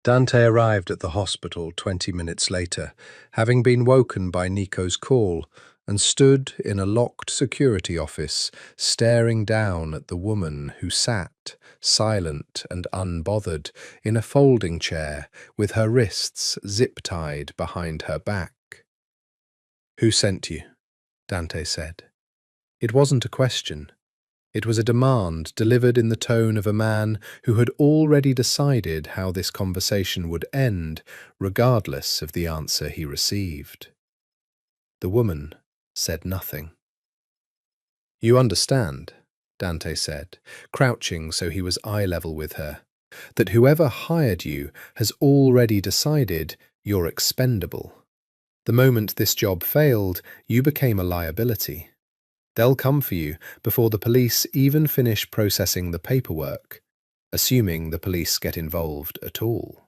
Dante arrived at the hospital 20 minutes later, having been woken by Nico's call, and stood in a locked security office, staring down at the woman who sat, silent and unbothered, in a folding chair with her wrists zip-tied behind her back. "Who sent you?" Dante said. It wasn't a question. It was a demand delivered in the tone of a man who had already decided how this conversation would end, regardless of the answer he received. The woman said nothing. "You understand," Dante said, crouching so he was eye level with her, "that whoever hired you has already decided you're expendable. The moment this job failed, you became a liability. They'll come for you before the police even finish processing the paperwork, assuming the police get involved at all."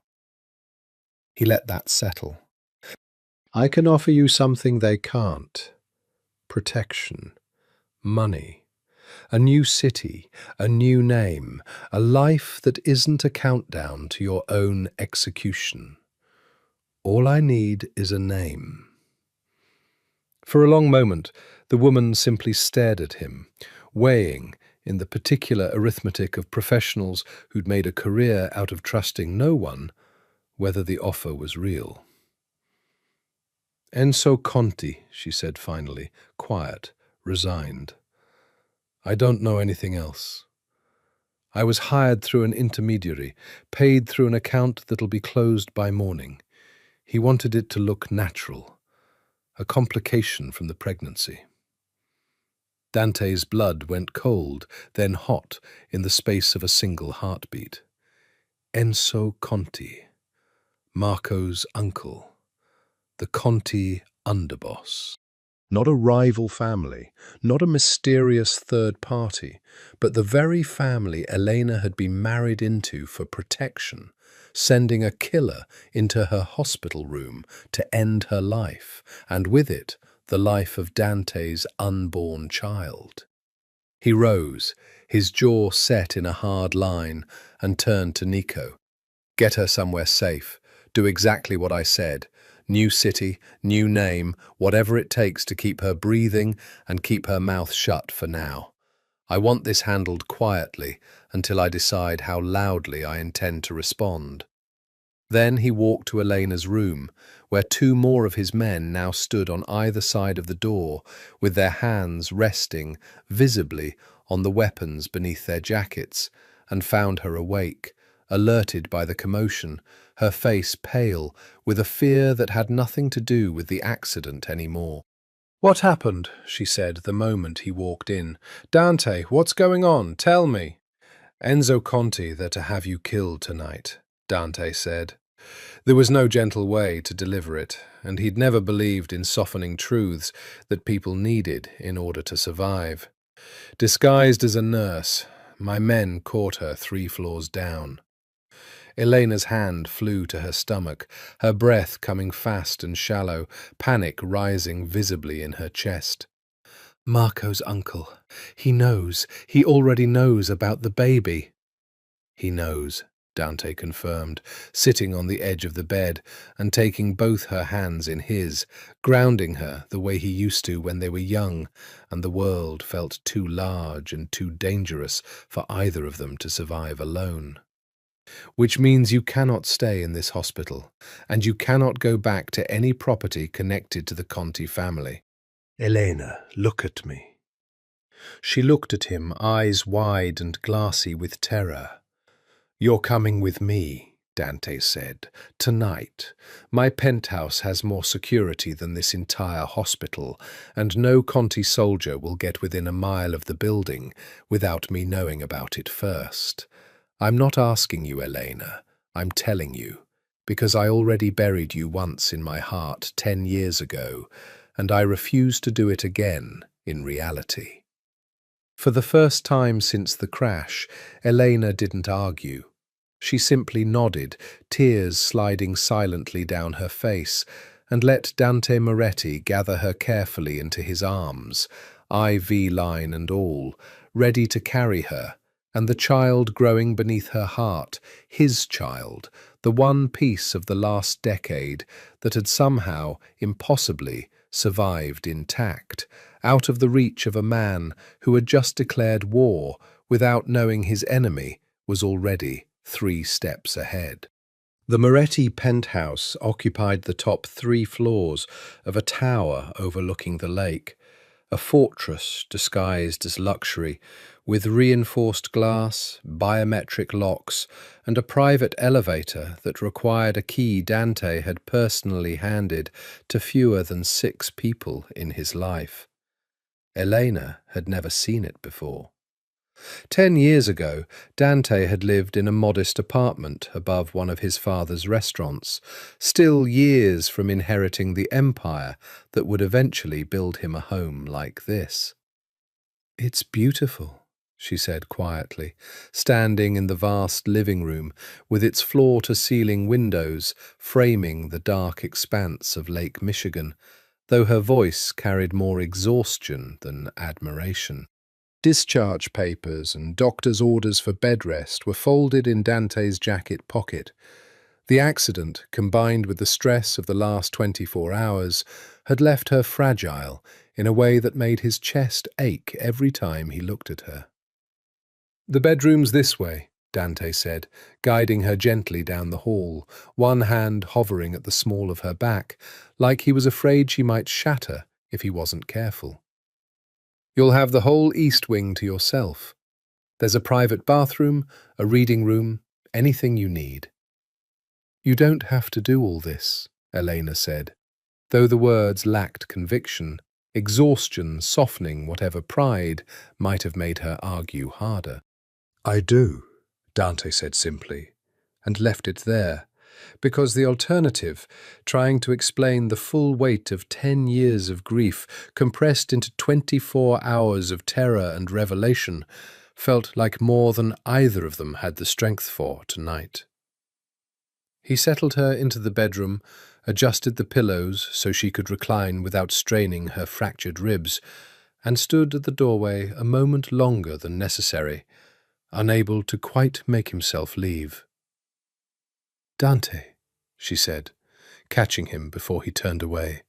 He let that settle. "I can offer you something they can't. Protection, money, a new city, a new name, a life that isn't a countdown to your own execution. All I need is a name." For a long moment, the woman simply stared at him, weighing, in the particular arithmetic of professionals who'd made a career out of trusting no one, whether the offer was real. "Enzo Conti," she said finally, quiet, resigned. "I don't know anything else. I was hired through an intermediary, paid through an account that'll be closed by morning. He wanted it to look natural. A complication from the pregnancy." Dante's blood went cold, then hot, in the space of a single heartbeat. Enzo Conti, Marco's uncle, the Conti underboss. Not a rival family, not a mysterious third party, but the very family Elena had been married into for protection, sending a killer into her hospital room to end her life, and with it, the life of Dante's unborn child. He rose, his jaw set in a hard line, and turned to Nico. "Get her somewhere safe. Do exactly what I said. New city, new name, whatever it takes to keep her breathing and keep her mouth shut for now. I want this handled quietly until I decide how loudly I intend to respond." Then he walked to Elena's room, where 2 more of his men now stood on either side of the door, with their hands resting, visibly, on the weapons beneath their jackets, and found her awake, alerted by the commotion, her face pale, with a fear that had nothing to do with the accident anymore. "What happened?" she said the moment he walked in. "Dante, what's going on? Tell me." "Enzo Conti, they're to have you killed tonight," Dante said. There was no gentle way to deliver it, and he'd never believed in softening truths that people needed in order to survive. "Disguised as a nurse, my men caught her 3 floors down." Elena's hand flew to her stomach, her breath coming fast and shallow, panic rising visibly in her chest. "Marco's uncle. He knows. He already knows about the baby." "He knows," Dante confirmed, sitting on the edge of the bed and taking both her hands in his, grounding her the way he used to when they were young and the world felt too large and too dangerous for either of them to survive alone. Which means you cannot stay in this hospital, and you cannot go back to any property connected to the Conti family.
Elena, look at me.
She looked at him, eyes wide and glassy with terror. "You're coming with me," Dante said. "Tonight. My penthouse has more security than this entire hospital, and no Conti soldier will get within a mile of the building without me knowing about it first. I'm not asking you, Elena. I'm telling you, because I already buried you once in my heart 10 years ago, and I refuse to do it again in reality." For the first time since the crash, Elena didn't argue. She simply nodded, tears sliding silently down her face, and let Dante Moretti gather her carefully into his arms, IV line and all, ready to carry her, and the child growing beneath her heart, his child, the one piece of the last decade that had somehow, impossibly, survived intact, out of the reach of a man who had just declared war without knowing his enemy was already 3 steps ahead. The Moretti penthouse occupied the top 3 floors of a tower overlooking the lake, a fortress disguised as luxury, with reinforced glass, biometric locks, and a private elevator that required a key Dante had personally handed to fewer than 6 people in his life. Elena had never seen it before. 10 years ago, Dante had lived in a modest apartment above one of his father's restaurants, still years from inheriting the empire that would eventually build him a home like this. "It's beautiful," she said quietly, standing in the vast living room with its floor-to-ceiling windows framing the dark expanse of Lake Michigan, though her voice carried more exhaustion than admiration. Discharge papers and doctor's orders for bed rest were folded in Dante's jacket pocket. The accident, combined with the stress of the last 24 hours, had left her fragile in a way that made his chest ache every time he looked at her. "The bedroom's this way," Dante said, guiding her gently down the hall, one hand hovering at the small of her back, like he was afraid she might shatter if he wasn't careful. "You'll have the whole east wing to yourself. There's a private bathroom, a reading room, anything you need." "You don't have to do all this," Elena said, though the words lacked conviction, exhaustion softening whatever pride might have made her argue harder. "I do," Dante said simply, and left it there, because the alternative, trying to explain the full weight of 10 years of grief compressed into 24 hours of terror and revelation, felt like more than either of them had the strength for tonight. He settled her into the bedroom, adjusted the pillows so she could recline without straining her fractured ribs, and stood at the doorway a moment longer than necessary, unable to quite make himself leave. "Dante," she said, catching him before he turned away.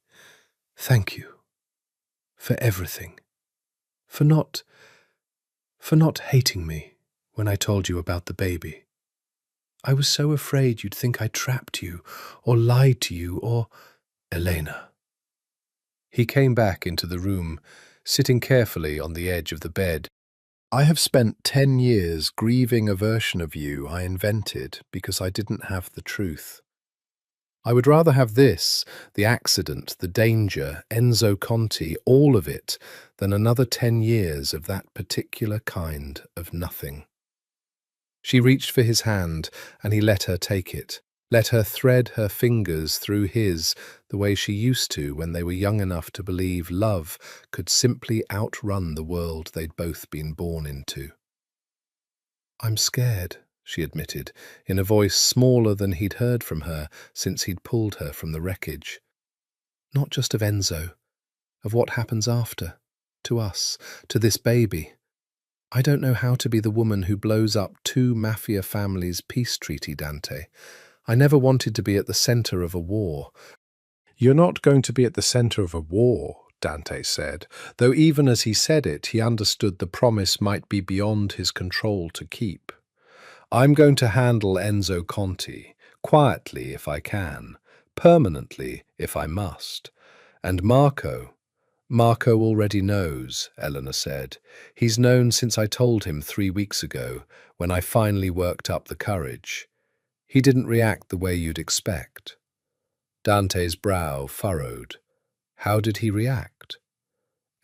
"Thank you. For everything. For not hating me when I told you about the baby. I was so afraid you'd think I trapped you, or lied to you, or—" "Elena." He came back into the room, sitting carefully on the edge of the bed. "I have spent 10 years grieving a version of you I invented because I didn't have the truth. I would rather have this, the accident, the danger, Enzo Conti, all of it, than another 10 years of that particular kind of nothing." She reached for his hand, and he let her take it, let her thread her fingers through his the way she used to when they were young enough to believe love could simply outrun the world they'd both been born into. "I'm scared," she admitted, in a voice smaller than he'd heard from her since he'd pulled her from the wreckage. "Not just of Enzo, of what happens after, to us, to this baby. I don't know how to be the woman who blows up two mafia families' peace treaty, Dante. I never wanted to be at the center of a war. You're not going to be at the center of a war, Dante said, though even as he said it, he understood the promise might be beyond his control to keep. I'm going to handle Enzo Conti, quietly if I can, permanently if I must. And Marco already knows, Eleanor said. He's known since I told him 3 weeks ago, when I finally worked up the courage. He didn't react the way you'd expect. Dante's brow furrowed. How did he react?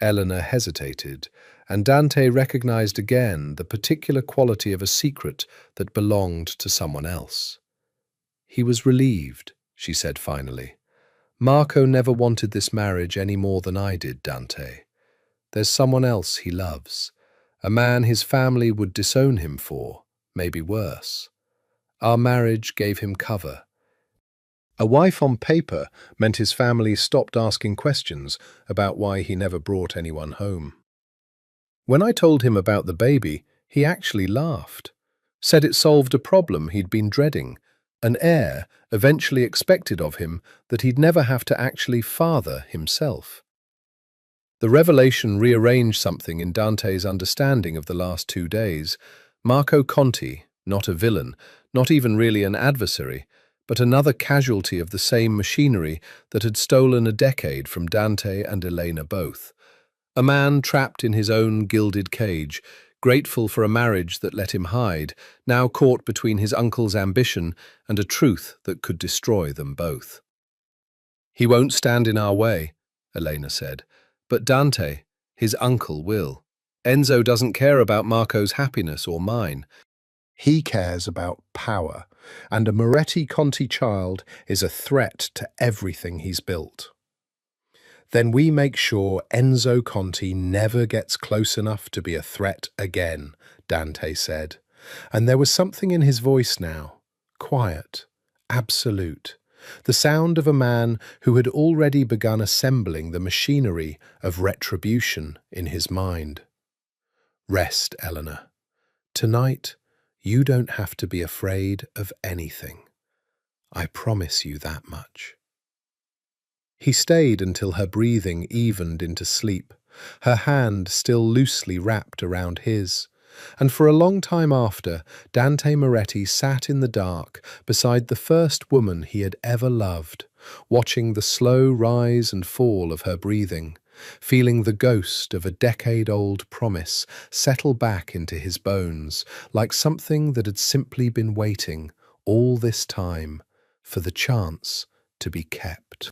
Eleanor hesitated, and Dante recognized again the particular quality of a secret that belonged to someone else. He was relieved, she said finally. Marco never wanted this marriage any more than I did, Dante. There's someone else he loves, a man his family would disown him for, maybe worse. Our marriage gave him cover. A wife on paper meant his family stopped asking questions about why he never brought anyone home. When I told him about the baby, he actually laughed, said it solved a problem he'd been dreading, an heir eventually expected of him that he'd never have to actually father himself. The revelation rearranged something in Dante's understanding of the last 2 days. Marco Conti, not a villain, not even really an adversary, but another casualty of the same machinery that had stolen a decade from Dante and Elena both. A man trapped in his own gilded cage, grateful for a marriage that let him hide, now caught between his uncle's ambition and a truth that could destroy them both. He won't stand in our way, Elena said, but Dante, his uncle, will. Enzo doesn't care about Marco's happiness or mine. He cares about power, and a Moretti-Conti child is a threat to everything he's built. Then we make sure Enzo Conti never gets close enough to be a threat again, Dante said. And there was something in his voice now, quiet, absolute, the sound of a man who had already begun assembling the machinery of retribution in his mind. Rest, Eleanor. Tonight, you don't have to be afraid of anything. I promise you that much. He stayed until her breathing evened into sleep, her hand still loosely wrapped around his, and for a long time after, Dante Moretti sat in the dark beside the first woman he had ever loved, watching the slow rise and fall of her breathing, feeling the ghost of a decade-old promise settle back into his bones like something that had simply been waiting all this time for the chance to be kept.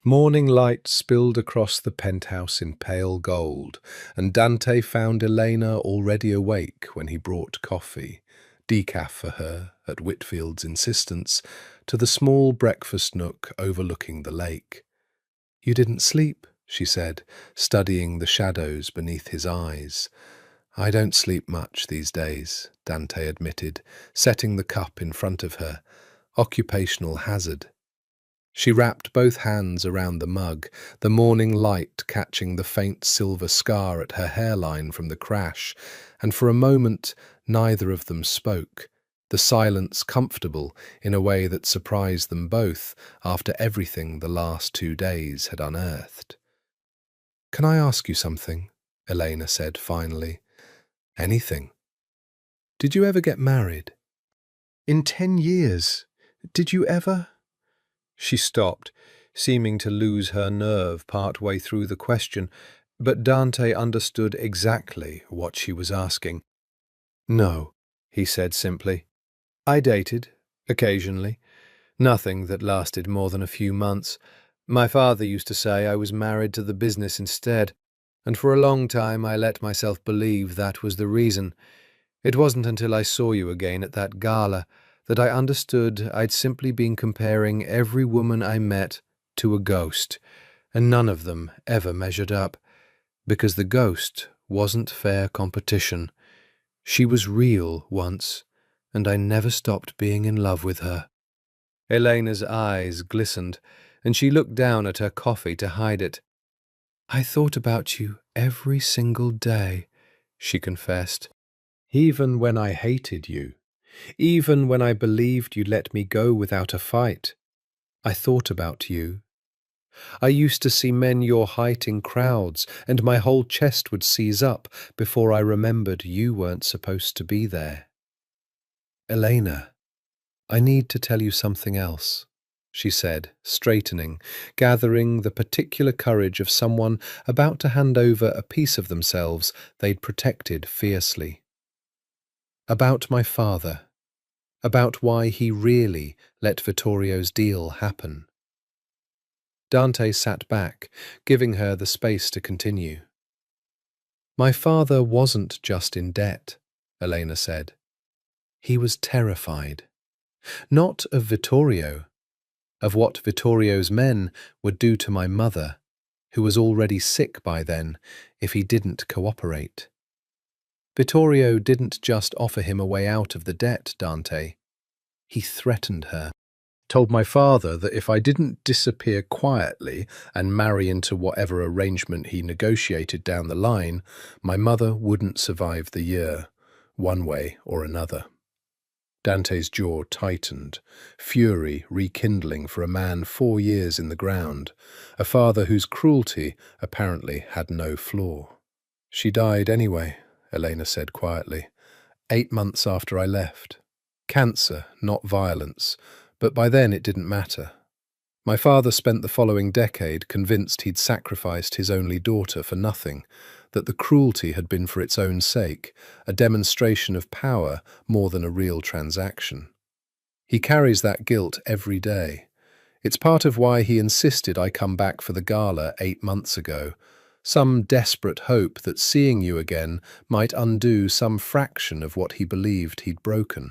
Morning light spilled across the penthouse in pale gold, and Dante found Elena already awake when he brought coffee, decaf for her, at Whitfield's insistence, to the small breakfast nook overlooking the lake. "You didn't sleep," she said, studying the shadows beneath his eyes. "I don't sleep much these days," Dante admitted, setting the cup in front of her. Occupational hazard. She wrapped both hands around the mug, the morning light catching the faint silver scar at her hairline from the crash, and for a moment neither of them spoke, the silence comfortable in a way that surprised them both after everything the last 2 days had unearthed. "Can I ask you something?" Elena said finally. "Anything. Did you ever get married?" "In 10 years. Did you ever?" She stopped, seeming to lose her nerve part-way through the question, but Dante understood exactly what she was asking. "No," he said simply. "I dated, occasionally. Nothing that lasted more than a few months. My father used to say I was married to the business instead, and for a long time I let myself believe that was the reason. It wasn't until I saw you again at that gala that I understood I'd simply been comparing every woman I met to a ghost, and none of them ever measured up, because the ghost wasn't fair competition. She was real once, and I never stopped being in love with her." Elena's eyes glistened, and she looked down at her coffee to hide it. "I thought about you every single day," she confessed. Even when I hated you, even when I believed you'd let me go without a fight, I thought about you. I used to see men your height in crowds, and my whole chest would seize up before I remembered you weren't supposed to be there. Elena, I need to tell you something else, she said, straightening, gathering the particular courage of someone about to hand over a piece of themselves they'd protected fiercely. About my father, about why he really let Vittorio's deal happen. Dante sat back, giving her the space to continue. My father wasn't just in debt, Elena said. He was terrified. Not of Vittorio, of what Vittorio's men would do to my mother, who was already sick by then, if he didn't cooperate. Vittorio didn't just offer him a way out of the debt, Dante. He threatened her. Told my father that if I didn't disappear quietly and marry into whatever arrangement he negotiated down the line, my mother wouldn't survive the year, one way or another. Dante's jaw tightened, fury rekindling for a man 4 years in the ground, a father whose cruelty apparently had no flaw. She died anyway, Elena said quietly, 8 months after I left. Cancer, not violence, but by then it didn't matter. My father spent the following decade convinced he'd sacrificed his only daughter for nothing, that the cruelty had been for its own sake, a demonstration of power more than a real transaction. He carries that guilt every day. It's part of why he insisted I come back for the gala 8 months ago, some desperate hope that seeing you again might undo some fraction of what he believed he'd broken.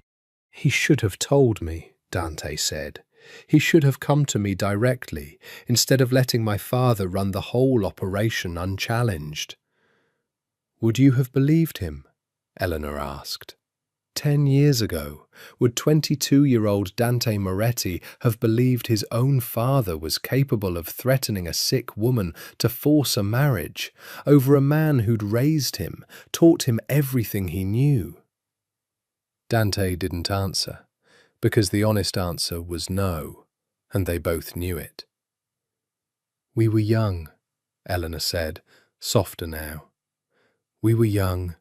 He should have told me, Dante said. He should have come to me directly, instead of letting my father run the whole operation unchallenged. Would you have believed him? Eleanor asked. 10 years ago, would 22-year-old Dante Moretti have believed his own father was capable of threatening a sick woman to force a marriage over a man who'd raised him, taught him everything he knew? Dante didn't answer, because the honest answer was no, and they both knew it. We were young, Eleanor said, softer now. We were young,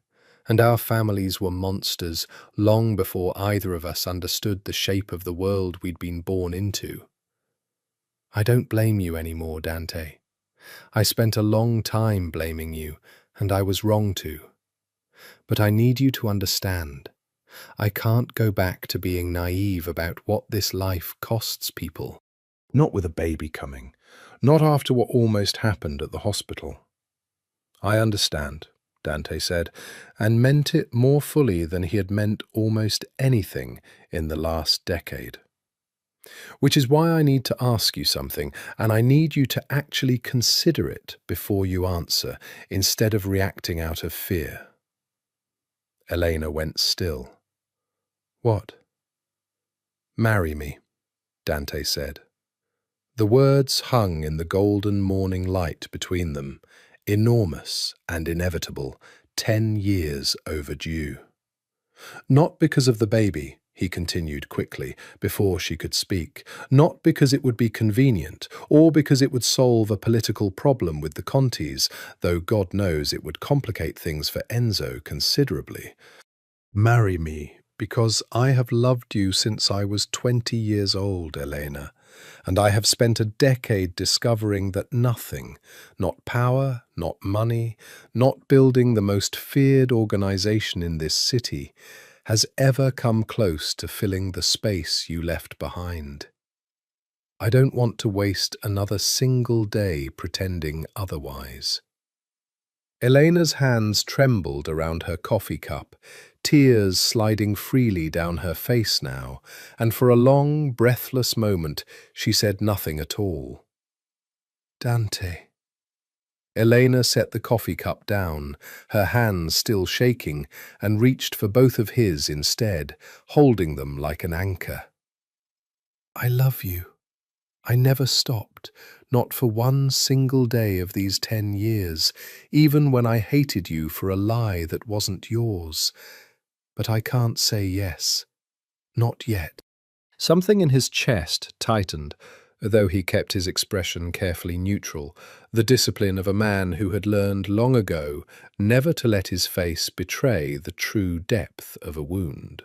and our families were monsters long before either of us understood the shape of the world we'd been born into. I don't blame you anymore, Dante. I spent a long time blaming you, and I was wrong to. But I need you to understand. I can't go back to being naive about what this life costs people. Not with a baby coming. Not after what almost happened at the hospital. I understand, Dante said, and meant it more fully than he had meant almost anything in the last decade. Which is why I need to ask you something, and I need you to actually consider it before you answer, instead of reacting out of fear. Elena went still. What? Marry me, Dante said. The words hung in the golden morning light between them, enormous and inevitable, 10 years overdue. Not because of the baby, he continued quickly, before she could speak, not because it would be convenient, or because it would solve a political problem with the Contis, though God knows it would complicate things for Enzo considerably. Marry me, because I have loved you since I was 20 years old, Elena, and I have spent a decade discovering that nothing, not power, not money, not building the most feared organization in this city, has ever come close to filling the space you left behind. I don't want to waste another single day pretending otherwise. Elena's hands trembled around her coffee cup, tears sliding freely down her face now, and for a long, breathless moment she said nothing at all. Dante. Elena set the coffee cup down, her hands still shaking, and reached for both of his instead, holding them like an anchor. I love you. I never stopped, not for one single day of these 10 years, even when I hated you for a lie that wasn't yours. but I can't say yes. Not yet. Something in his chest tightened, though he kept his expression carefully neutral, the discipline of a man who had learned long ago never to let his face betray the true depth of a wound.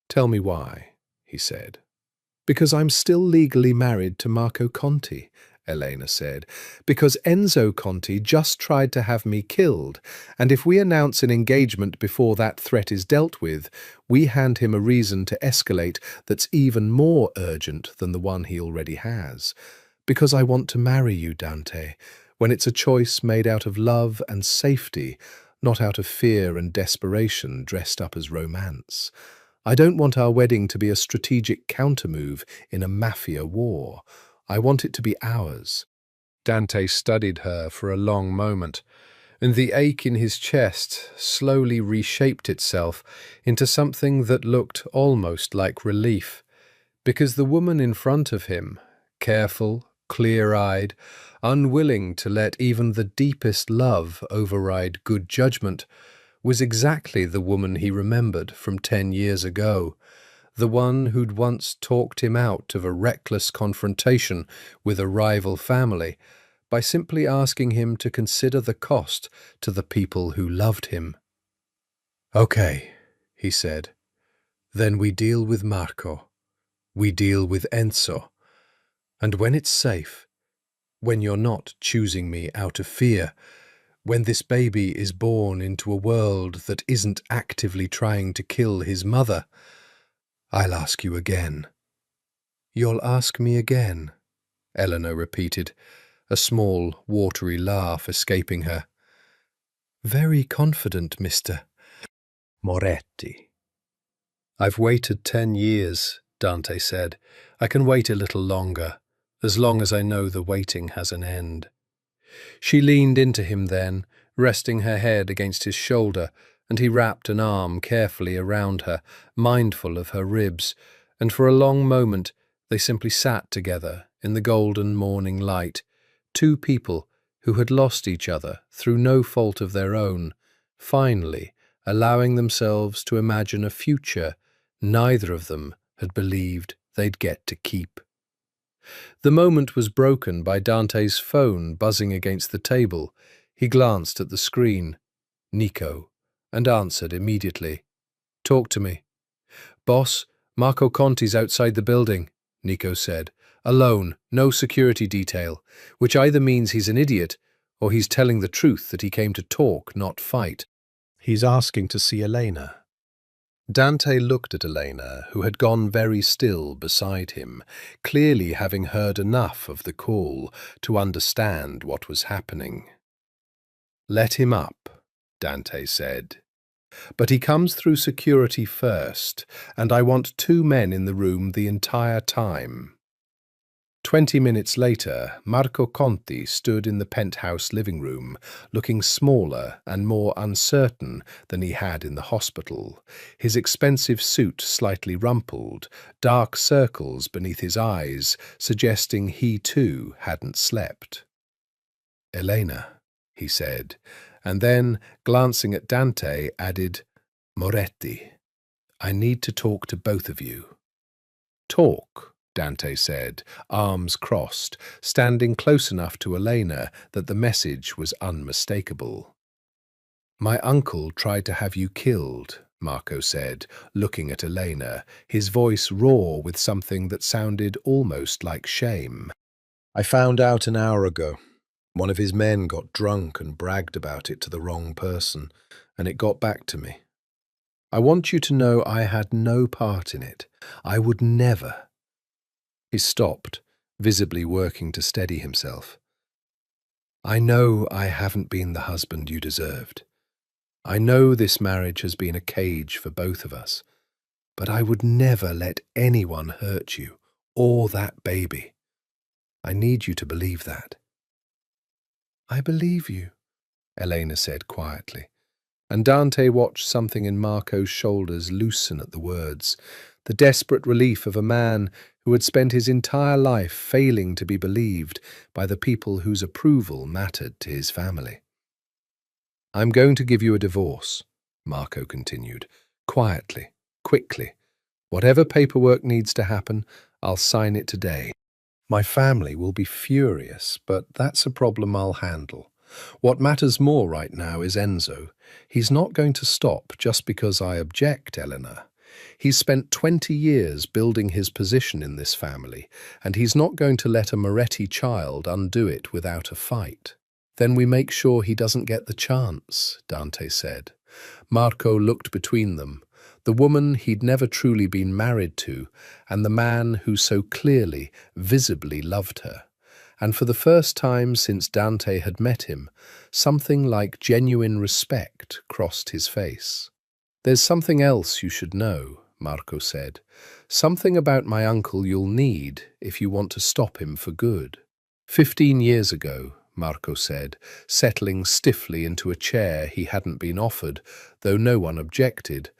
"Tell me why," he said. "Because I'm still legally married to Marco Conti," Elena said. "Because Enzo Conti just tried to have me killed, and if we announce an engagement before that threat is dealt with, we hand him a reason to escalate that's even more urgent than the one he already has. Because I want to marry you, Dante, when it's a choice made out of love and safety, not out of fear and desperation dressed up as romance. I don't want our wedding to be a strategic countermove in a mafia war. I want it to be ours." Dante studied her for a long moment, and the ache in his chest slowly reshaped itself into something that looked almost like relief, because the woman in front of him, careful, clear-eyed, unwilling to let even the deepest love override good judgment, was exactly the woman he remembered from 10 years ago, the one who'd once talked him out of a reckless confrontation with a rival family by simply asking him to consider the cost to the people who loved him. "Okay," he said, "then we deal with Marco. We deal with Enzo. And when it's safe, when you're not choosing me out of fear, when this baby is born into a world that isn't actively trying to kill his mother, I'll ask you again." "You'll ask me again," Eleanor repeated, a small, watery laugh escaping her. "Very confident, Mr.
Moretti.
"I've waited 10 years, Dante said. "I can wait a little longer, as long as I know the waiting has an end." She leaned into him then, resting her head against his shoulder, and he wrapped an arm carefully around her, mindful of her ribs, and for a long moment they simply sat together in the golden morning light, two people who had lost each other through no fault of their own, finally allowing themselves to imagine a future neither of them had believed they'd get to keep. The moment was broken by Dante's phone buzzing against the table. He glanced at the screen. Nico, and answered immediately. "Talk to me." "Boss, Marco Conti's outside the building," Nico said. "Alone, no security detail, which either means he's an idiot or he's telling the truth that he came to talk, not fight.
He's asking to see Elena."
Dante looked at Elena, who had gone very still beside him, clearly having heard enough of the call to understand what was happening. "Let him up," Dante said. "But he comes through security first, and I want 2 men in the room the entire time." 20 minutes later, Marco Conti stood in the penthouse living room, looking smaller and more uncertain than he had in the hospital, his expensive suit slightly rumpled, dark circles beneath his eyes suggesting he too hadn't slept. "Elena," he said, and then, glancing at Dante, added, "Moretti, I need to talk to both of you." "Talk," Dante said, arms crossed, standing close enough to Elena that the message was unmistakable. "My uncle tried to have you killed," Marco said, looking at Elena, his voice raw with something that sounded almost like shame.
"I found out an hour ago. One of his men got drunk and bragged about it to the wrong person, and it got back to me. I want you to know I had no part in it. I would never." He stopped, visibly working to steady himself. "I know I haven't been the husband you deserved. I know this marriage has been a cage for both of us, but I would never let anyone hurt you or that baby. I need you to believe that." "I believe you," Elena said quietly, and Dante watched something in Marco's shoulders loosen at the words, the desperate relief of a man who had spent his entire life failing to be believed by the people whose approval mattered to his family. "I'm going to give you a divorce," Marco continued, Quietly, quickly. Whatever paperwork needs to happen, I'll sign it today. My family will be furious, but that's a problem I'll handle. What matters more right now is Enzo. He's not going to stop just because I object, Eleanor. He's spent 20 years building his position in this family, and he's not going to let a Moretti child undo it without a fight. Then we make sure he doesn't get the chance, Dante said. Marco looked between them, the woman he'd never truly been married to, and the man who so clearly, visibly loved her. And for the first time since Dante had met him, something like genuine respect crossed his face. "There's something else you should know," Marco said. "Something about my uncle you'll need if you want to stop him for good." 15 years ago, Marco said, settling stiffly into a chair he hadn't been offered, though no one objected,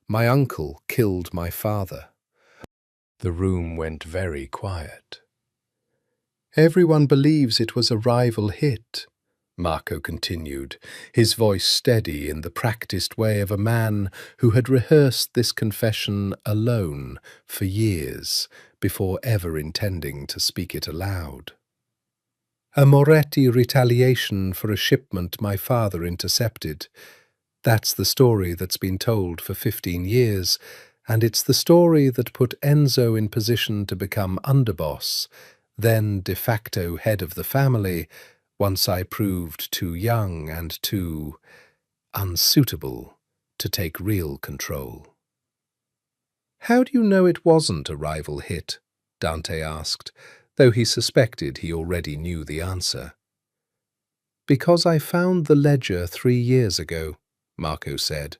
"my uncle killed my father." The room went very quiet. "Everyone believes it was a rival hit," Marco continued, his voice steady in the practiced way of a man who had rehearsed this confession alone for years before ever intending to speak it aloud. "A Moretti retaliation for a shipment my father intercepted. That's the story that's been told for 15 years, and it's the story that put Enzo in position to become underboss, then de facto head of the family, once I proved too young and too unsuitable to take real control." "How do you know it wasn't a rival hit?" Dante asked, though he suspected he already knew the answer. "Because I found the ledger 3 years ago," Marco said.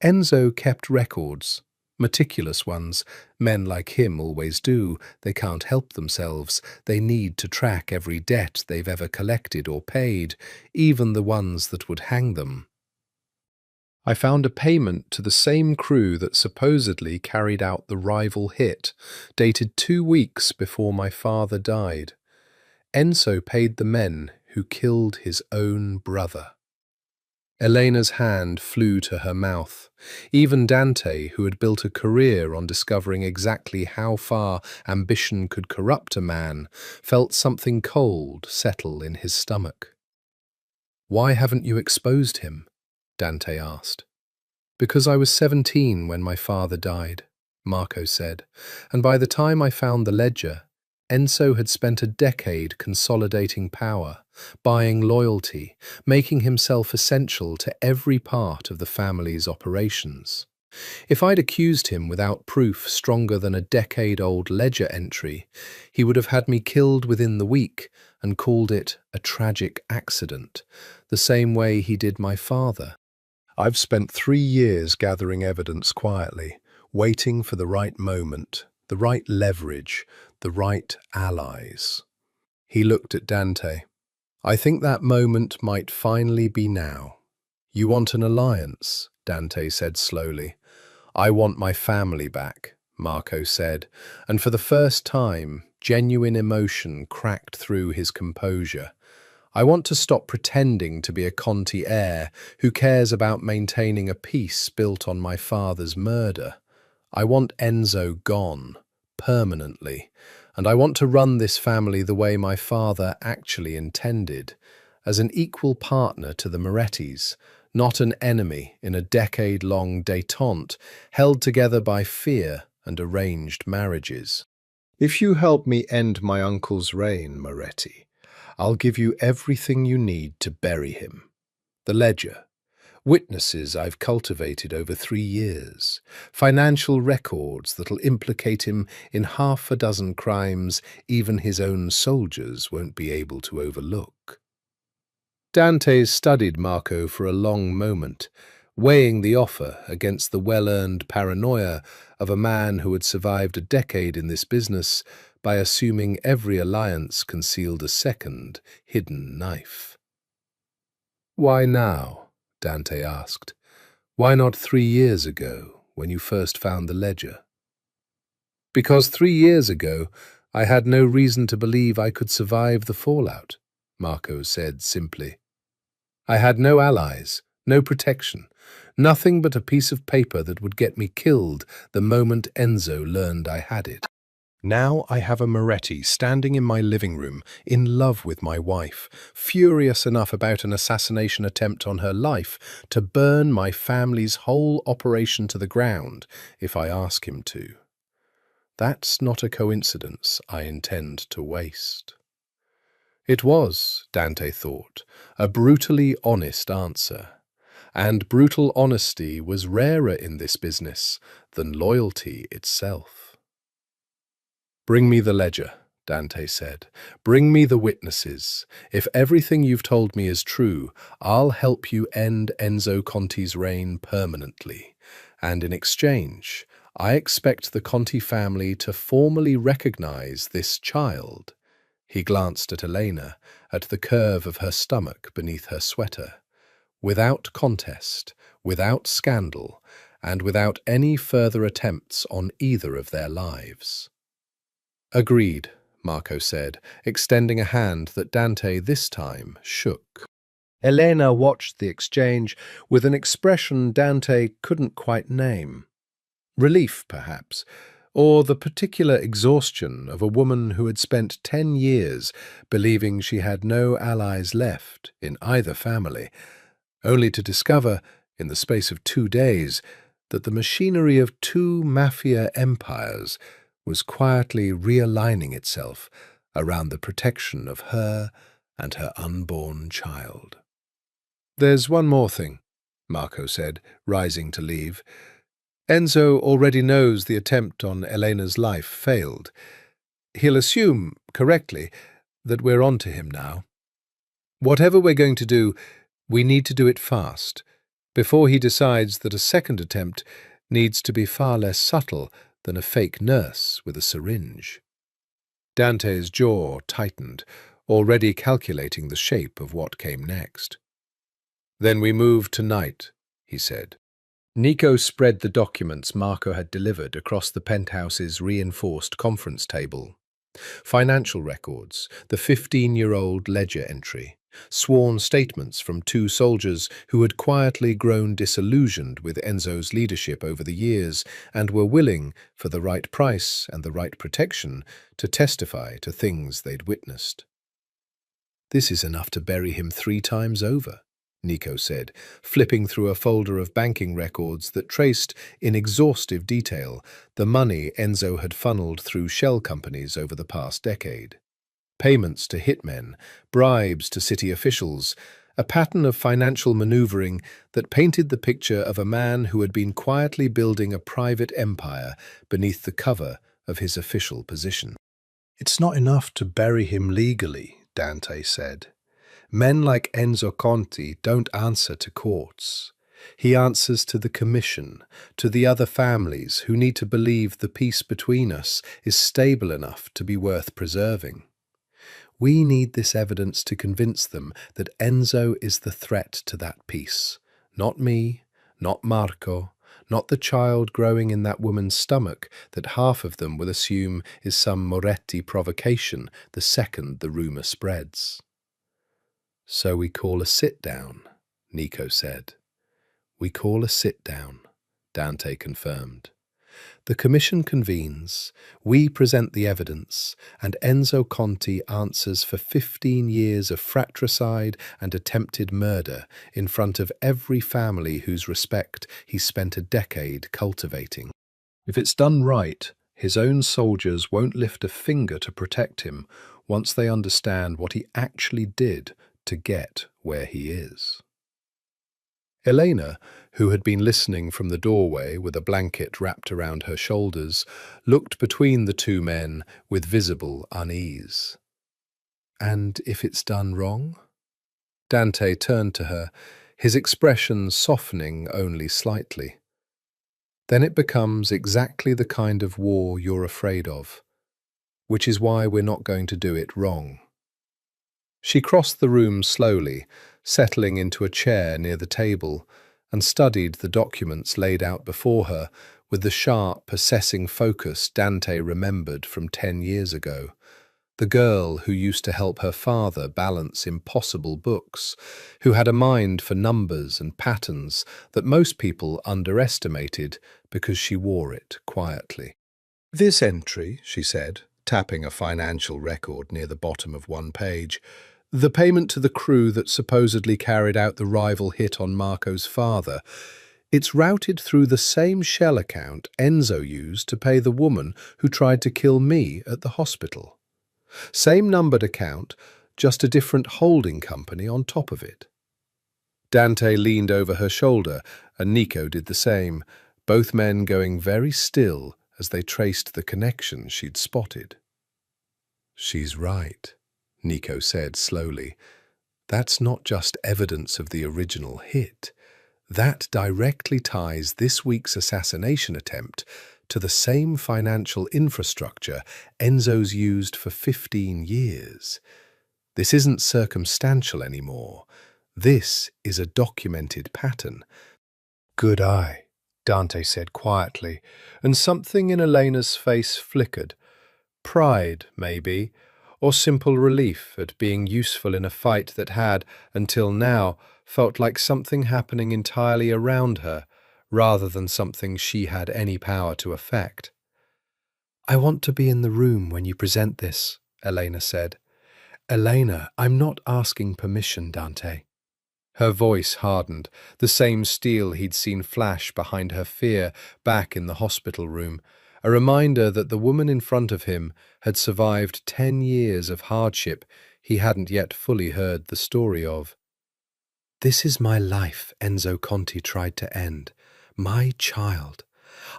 "Enzo kept records. Meticulous ones. Men like him always do. They can't help themselves. They need to track every debt they've ever collected or paid, even the ones that would hang them. I found a payment to the same crew that supposedly carried out the rival hit, dated 2 weeks before my father died. Enzo paid the men who killed his own brother." Elena's hand flew to her mouth. Even Dante, who had built a career on discovering exactly how far ambition could corrupt a man, felt something cold settle in his stomach. "Why haven't you exposed him?" Dante asked. "Because I was 17 when my father died," Marco said, "and by the time I found the ledger, Enzo had spent a decade consolidating power, buying loyalty, making himself essential to every part of the family's operations. If I'd accused him without proof stronger than a decade-old ledger entry, he would have had me killed within the week and called it a tragic accident, the same way he did my father. I've spent 3 years gathering evidence quietly, waiting for the right moment, the right leverage, the right allies." He looked at Dante. "I think that moment might finally be now." "You want an alliance?" Dante said slowly. "I want my family back," Marco said, and for the first time, genuine emotion cracked through his composure. "I want to stop pretending to be a Conti heir who cares about maintaining a peace built on my father's murder. I want Enzo gone, permanently, and I want to run this family the way my father actually intended, as an equal partner to the Morettis, not an enemy in a decade-long détente held together by fear and arranged marriages. If you help me end my uncle's reign, Moretti, I'll give you everything you need to bury him. The ledger, witnesses I've cultivated over 3 years, financial records that'll implicate him in half a dozen crimes even his own soldiers won't be able to overlook." Dante studied Marco for a long moment, weighing the offer against the well-earned paranoia of a man who had survived a decade in this business by assuming every alliance concealed a second, hidden knife. "Why now?" Dante asked. "Why not 3 years ago, when you first found the ledger?" "Because 3 years ago, I had no reason to believe I could survive the fallout," Marco said simply. "I had no allies, no protection, Nothing but a piece of paper that would get me killed the moment Enzo learned I had it. Now I have a Moretti standing in my living room, in love with my wife, furious enough about an assassination attempt on her life to burn my family's whole operation to the ground if I ask him to. That's not a coincidence I intend to waste. It was, Dante thought, a brutally honest answer. And brutal honesty was rarer in this business than loyalty itself. "Bring me the ledger," Dante said. "Bring me the witnesses. If everything you've told me is true, I'll help you end Enzo Conti's reign permanently. And in exchange, I expect the Conti family to formally recognize this child." He glanced at Elena, at the curve of her stomach beneath her sweater. "Without contest, without scandal, and without any further attempts on either of their lives." "Agreed," Marco said, extending a hand that Dante this time shook. Elena watched the exchange with an expression Dante couldn't quite name. Relief, perhaps, or the particular exhaustion of a woman who had spent 10 years believing she had no allies left in either family, only to discover, in the space of 2 days, that the machinery of 2 mafia empires was quietly realigning itself around the protection of her and her unborn child. "There's one more thing," Marco said, rising to leave. "Enzo already knows the attempt on Elena's life failed. He'll assume, correctly, that we're on to him now. Whatever we're going to do, we need to do it fast, before he decides that a second attempt needs to be far less subtle than a fake nurse with a syringe." Dante's jaw tightened, already calculating the shape of what came next. "Then we move tonight," he said. Nico spread the documents Marco had delivered across the penthouse's reinforced conference table. Financial records, the 15-year-old ledger entry, sworn statements from 2 soldiers who had quietly grown disillusioned with Enzo's leadership over the years and were willing, for the right price and the right protection, to testify to things they'd witnessed. "This is enough to bury him 3 times over," Nico said, flipping through a folder of banking records that traced, in exhaustive detail, the money Enzo had funneled through shell companies over the past decade. Payments to hitmen, bribes to city officials, a pattern of financial maneuvering that painted the picture of a man who had been quietly building a private empire beneath the cover of his official position. "It's not enough to bury him legally," Dante said. "Men like Enzo Conti don't answer to courts. He answers to the Commission, to the other families who need to believe the peace between us is stable enough to be worth preserving. We need this evidence to convince them that Enzo is the threat to that peace. Not me, not Marco, not the child growing in that woman's stomach that half of them will assume is some Moretti provocation the second the rumour spreads." "So we call a sit-down," Nico said. "We call a sit-down," Dante confirmed. "The commission convenes, we present the evidence, and Enzo Conti answers for 15 years of fratricide and attempted murder in front of every family whose respect he spent a decade cultivating. If it's done right, his own soldiers won't lift a finger to protect him once they understand what he actually did to get where he is." Elena, who had been listening from the doorway with a blanket wrapped around her shoulders, looked between the 2 men with visible unease. "And if it's done wrong?" Dante turned to her, his expression softening only slightly. "Then it becomes exactly the kind of war you're afraid of, which is why we're not going to do it wrong." She crossed the room slowly, settling into a chair near the table, and studied the documents laid out before her with the sharp, assessing focus Dante remembered from 10 years ago,
The girl who used to help her father balance impossible books, who had a mind for numbers and patterns that most people underestimated because she wore it quietly. "This entry," she said, tapping a financial record near the bottom of one page, "the payment to the crew that supposedly carried out the rival hit on Marco's father, it's routed through the same shell account Enzo used to pay the woman who tried to kill me at the hospital. Same numbered account, just a different holding company on top of it." Dante leaned over her shoulder, and Nico did the same, both men going very still as they traced the connection she'd spotted. "She's right," Nico said slowly. "That's not just evidence of the original hit. That directly ties this week's assassination attempt to the same financial infrastructure Enzo's used for 15 years. This isn't circumstantial anymore. This is a documented pattern." "Good eye," Dante said quietly, and something in Elena's face flickered. Pride, maybe, or simple relief at being useful in a fight that had, until now, felt like something happening entirely around her, rather than something she had any power to affect. "I want to be in the room when you present this," Elena said. "Elena, I'm not asking permission, Dante." Her voice hardened, the same steel he'd seen flash behind her fear back in the hospital room, a reminder that the woman in front of him had survived 10 years of hardship he hadn't yet fully heard the story of. "This is my life Enzo Conti tried to end. My child.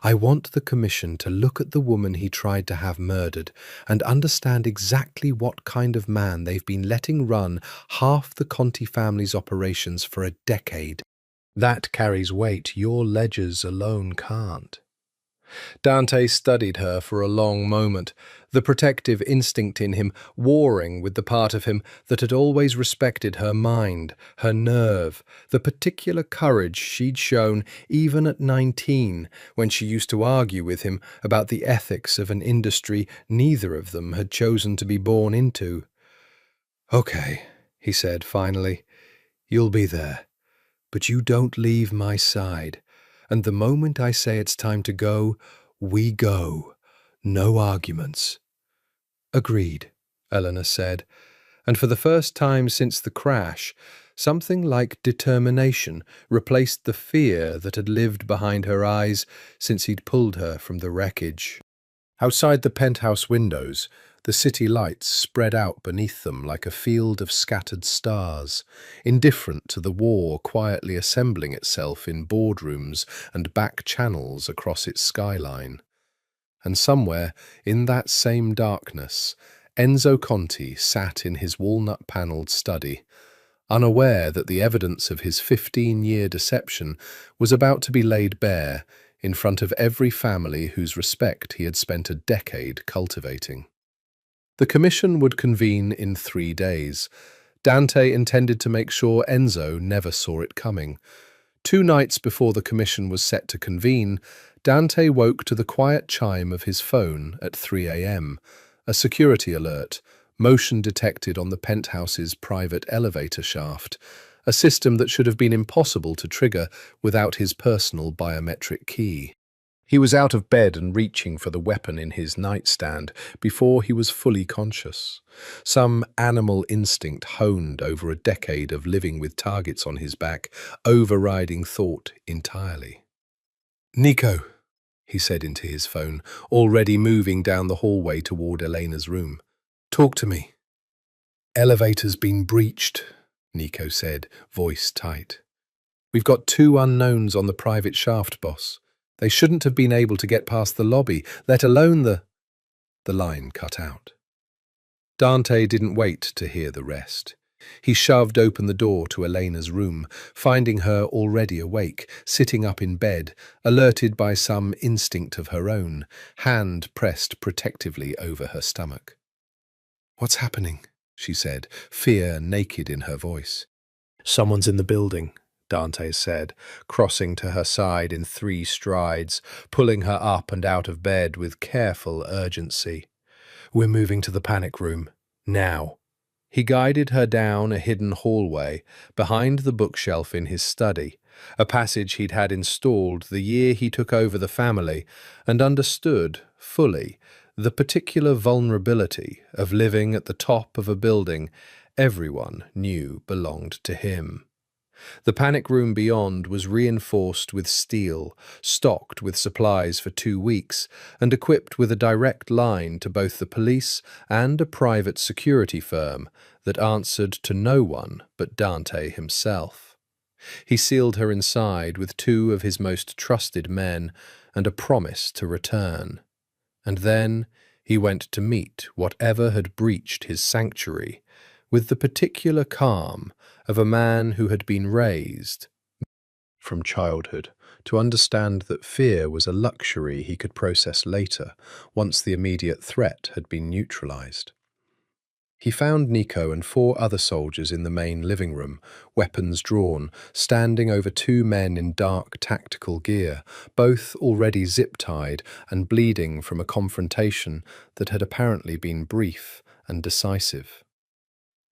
I want the commission to look at the woman he tried to have murdered and understand exactly what kind of man they've been letting run half the Conti family's operations for a decade. That carries weight your ledgers alone can't." Dante studied her for a long moment, the protective instinct in him warring with the part of him that had always respected her mind, her nerve, the particular courage she'd shown even at 19, when she used to argue with him about the ethics of an industry neither of them had chosen to be born into. "Okay," he said finally, "you'll be there, but you don't leave my side. And the moment I say it's time to go, we go. No arguments." "Agreed," Eleanor said, and for the first time since the crash, something like determination replaced the fear that had lived behind her eyes since he'd pulled her from the wreckage. Outside the penthouse windows, the city lights spread out beneath them like a field of scattered stars, indifferent to the war quietly assembling itself in boardrooms and back channels across its skyline. And somewhere, in that same darkness, Enzo Conti sat in his walnut-panelled study, unaware that the evidence of his 15-year deception was about to be laid bare in front of every family whose respect he had spent a decade cultivating. The commission would convene in 3 days. Dante intended to make sure Enzo never saw it coming. 2 nights before the commission was set to convene, Dante woke to the quiet chime of his phone at 3 a.m., a security alert, motion detected on the penthouse's private elevator shaft, a system that should have been impossible to trigger without his personal biometric key. He was out of bed and reaching for the weapon in his nightstand before he was fully conscious. Some animal instinct honed over a decade of living with targets on his back, overriding thought entirely. "Nico," he said into his phone, already moving down the hallway toward Elena's room. "Talk to me." "Elevator's been breached," Nico said, voice tight. "We've got 2 unknowns on the private shaft, boss. They shouldn't have been able to get past the lobby, let alone the—" The line cut out. Dante didn't wait to hear the rest. He shoved open the door to Elena's room, finding her already awake, sitting up in bed, alerted by some instinct of her own, hand pressed protectively over her stomach. "What's happening?" she said, fear naked in her voice. "Someone's in the building," Dante said, crossing to her side in 3 strides, pulling her up and out of bed with careful urgency. We're moving to the panic room. Now. He guided her down a hidden hallway behind the bookshelf in his study, a passage he'd had installed the year he took over the family and understood, fully, the particular vulnerability of living at the top of a building everyone knew belonged to him. The panic room beyond was reinforced with steel, stocked with supplies for 2 weeks, and equipped with a direct line to both the police and a private security firm that answered to no one but Dante himself. He sealed her inside with 2 of his most trusted men and a promise to return. And then he went to meet whatever had breached his sanctuary, with the particular calm of a man who had been raised from childhood to understand that fear was a luxury he could process later, once the immediate threat had been neutralized. He found Nico and 4 other soldiers in the main living room, weapons drawn, standing over 2 men in dark tactical gear, both already zip-tied and bleeding from a confrontation that had apparently been brief and decisive.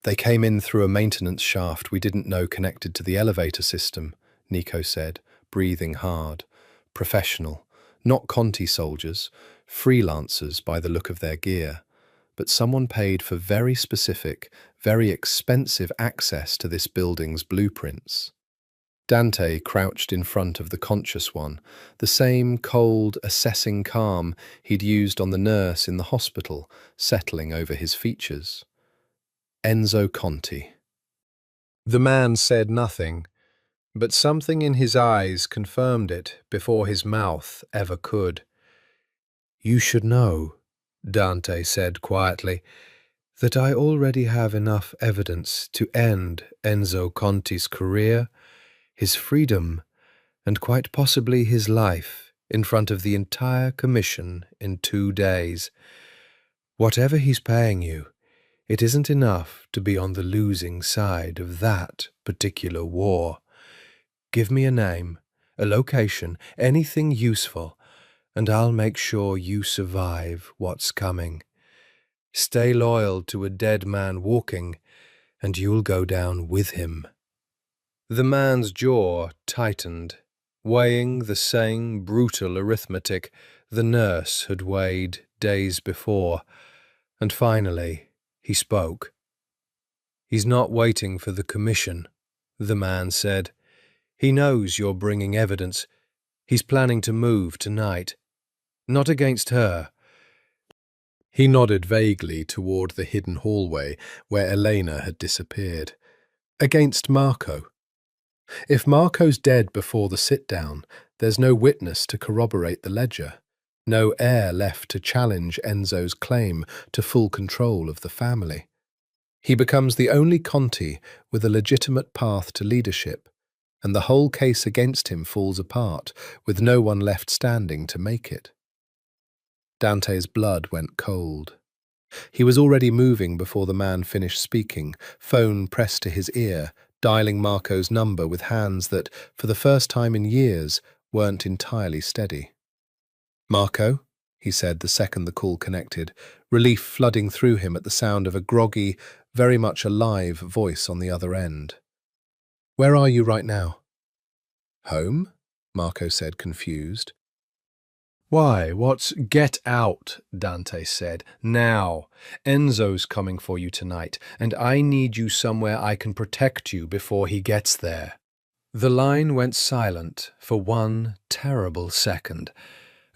"They came in through a maintenance shaft we didn't know connected to the elevator system," Nico said, breathing hard. "Professional, not Conti soldiers, freelancers by the look of their gear. But someone paid for very specific, very expensive access to this building's blueprints." Dante crouched in front of the conscious one, the same cold, assessing calm he'd used on the nurse in the hospital, settling over his features. Enzo Conti. The man said nothing, but something in his eyes confirmed it before his mouth ever could. "You should know," Dante said quietly, "that I already have enough evidence to end Enzo Conti's career, his freedom, and quite possibly his life in front of the entire commission in 2 days. Whatever he's paying you, it isn't enough to be on the losing side of that particular war. Give me a name, a location, anything useful, and I'll make sure you survive what's coming. Stay loyal to a dead man walking, and you'll go down with him." The man's jaw tightened, weighing the same brutal arithmetic the nurse had weighed days before, and finally he spoke. "He's not waiting for the commission," the man said. "He knows you're bringing evidence. He's planning to move tonight. Not against her." He nodded vaguely toward the hidden hallway where Elena had disappeared. "Against Marco. If Marco's dead before the sit-down, there's no witness to corroborate the ledger, no heir left to challenge Enzo's claim to full control of the family. He becomes the only Conti with a legitimate path to leadership, and the whole case against him falls apart, with no one left standing to make it." Dante's blood went cold. He was already moving before the man finished speaking, phone pressed to his ear, dialing Marco's number with hands that, for the first time in years, weren't entirely steady. "Marco," he said the second the call connected, relief flooding through him at the sound of a groggy, very much alive voice on the other end. "Where are you right now?" "Home?" Marco said, confused. "Why, what's—" "Get out," Dante said. "Now. Enzo's coming for you tonight, and I need you somewhere I can protect you before he gets there." The line went silent for one terrible second,